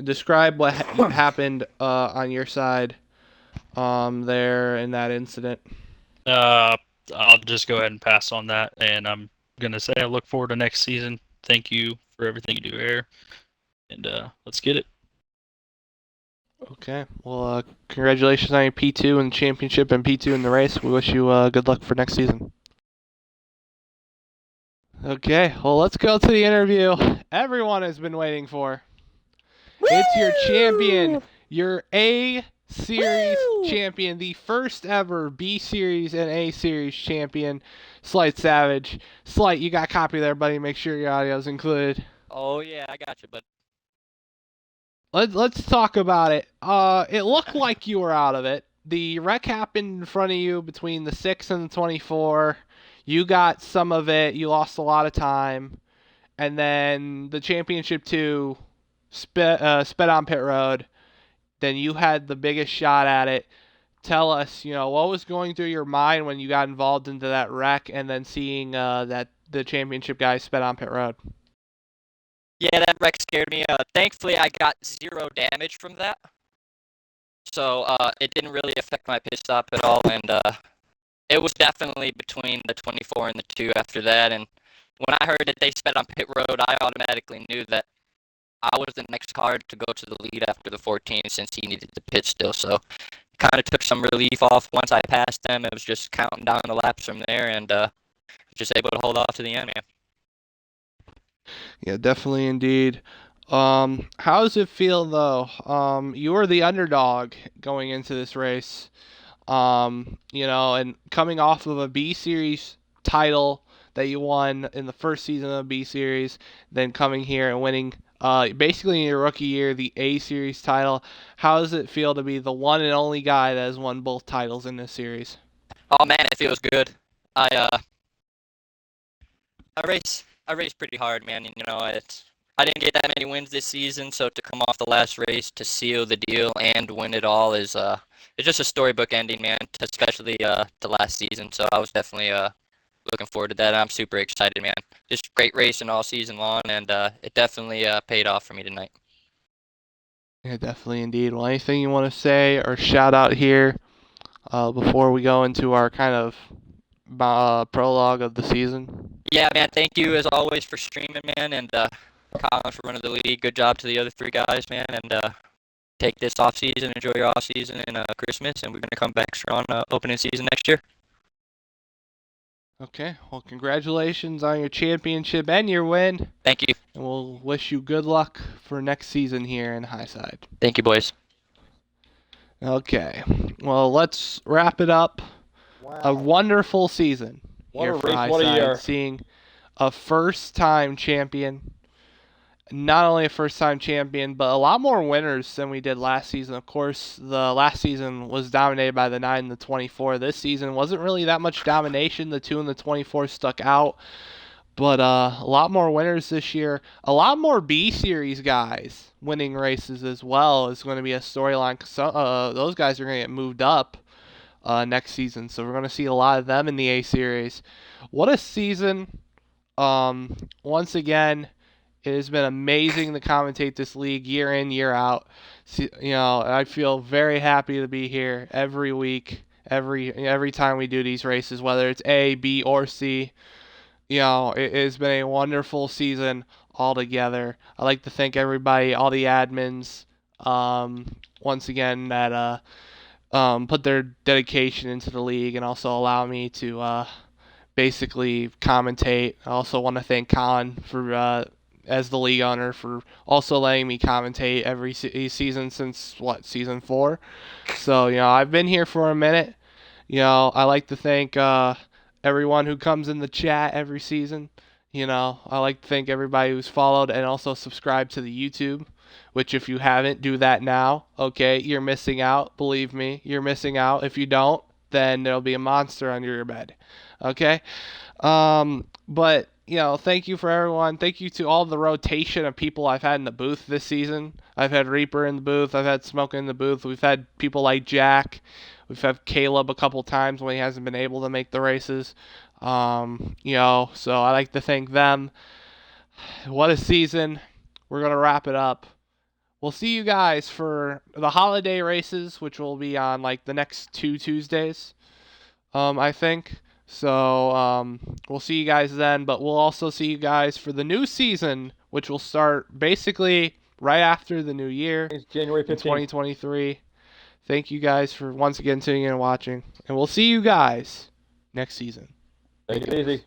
Describe what happened on your side there in that incident. I'll just go ahead and pass on that, and I'm gonna say I look forward to next season. Thank you for everything you do, Air, and let's get it. Okay. Well, congratulations on your P2 in the championship and P2 in the race. We wish you good luck for next season. Okay. Well, let's go to the interview everyone has been waiting for. Woo! It's your champion, your A Series champion, the first ever B Series and A Series champion, Slight Savage. Slight, you got a copy there, buddy. Make sure your audio's included. Oh yeah, I got you, bud. Let's talk about it. It looked like you were out of it. The wreck happened in front of you between the 6 and the 24. You got some of it. You lost a lot of time. And then the championship 2 sped on pit road. Then you had the biggest shot at it. Tell us, what was going through your mind when you got involved into that wreck and then seeing that the championship guy sped on pit road? Yeah, that wreck scared me. Thankfully, I got 0 damage from that, so it didn't really affect my pit stop at all. And it was definitely between the 24 and the 2 after that. And when I heard that they sped on pit road, I automatically knew that I was the next car to go to the lead after the 14 since he needed to pit still. So it kind of took some relief off once I passed them. It was just counting down the laps from there, and just able to hold off to the end, man. Yeah, definitely indeed. How does it feel though? You were the underdog going into this race. And coming off of a B Series title that you won in the first season of the B Series, then coming here and winning basically in your rookie year the A Series title. How does it feel to be the one and only guy that has won both titles in this series? Oh man, it feels good. I race pretty hard, man. And, I didn't get that many wins this season, so to come off the last race to seal the deal and win it all is it's just a storybook ending, man. Especially the last season. So I was definitely looking forward to that. And I'm super excited, man. Just great racing all season long, and it definitely paid off for me tonight. Yeah, definitely indeed. Well, anything you want to say or shout out here before we go into our kind of prologue of the season? Yeah, man. Thank you as always for streaming, man, and Colin for running the league. Good job to the other 3 guys, man. And take this off season, enjoy your off season and Christmas, and we're gonna come back strong opening season next year. Okay. Well, congratulations on your championship and your win. Thank you. And we'll wish you good luck for next season here in Highside. Thank you, boys. Okay. Well, let's wrap it up. Wow. A wonderful season What here a for race, what a Highside. year. Seeing a first-time champion. Not only a first-time champion, but a lot more winners than we did last season. Of course, the last season was dominated by the 9 and the 24. This season wasn't really that much domination. The 2 and the 24 stuck out. But a lot more winners this year. A lot more B Series guys winning races as well is going to be a storyline. Those guys are going to get moved up next season. So we're going to see a lot of them in the A Series. What a season. Once again, It has been amazing to commentate this league year in, year out. I feel very happy to be here every week, every time we do these races, whether it's A, B, or C. It has been a wonderful season altogether. I'd like to thank everybody, all the admins, once again, that put their dedication into the league and also allow me to basically commentate. I also want to thank Colin for, as the league owner, for also letting me commentate every season since, season 4. So, I've been here for a minute. I like to thank everyone who comes in the chat every season. I like to thank everybody who's followed and also subscribed to the YouTube, which if you haven't, do that now. Okay, you're missing out. Believe me, you're missing out. If you don't, then there'll be a monster under your bed. Okay? But, thank you for everyone. Thank you to all the rotation of people I've had in the booth this season. I've had Reaper in the booth. I've had Smoke in the booth. We've had people like Jack. We've had Caleb a couple times when he hasn't been able to make the races. So I like to thank them. What a season. We're going to wrap it up. We'll see you guys for the holiday races, which will be on like the next 2 Tuesdays, I think. So we'll see you guys then, but we'll also see you guys for the new season, which will start basically right after the new year. It's January 15th. In 2023. Thank you guys for once again tuning in and watching, and we'll see you guys next season. Take it easy.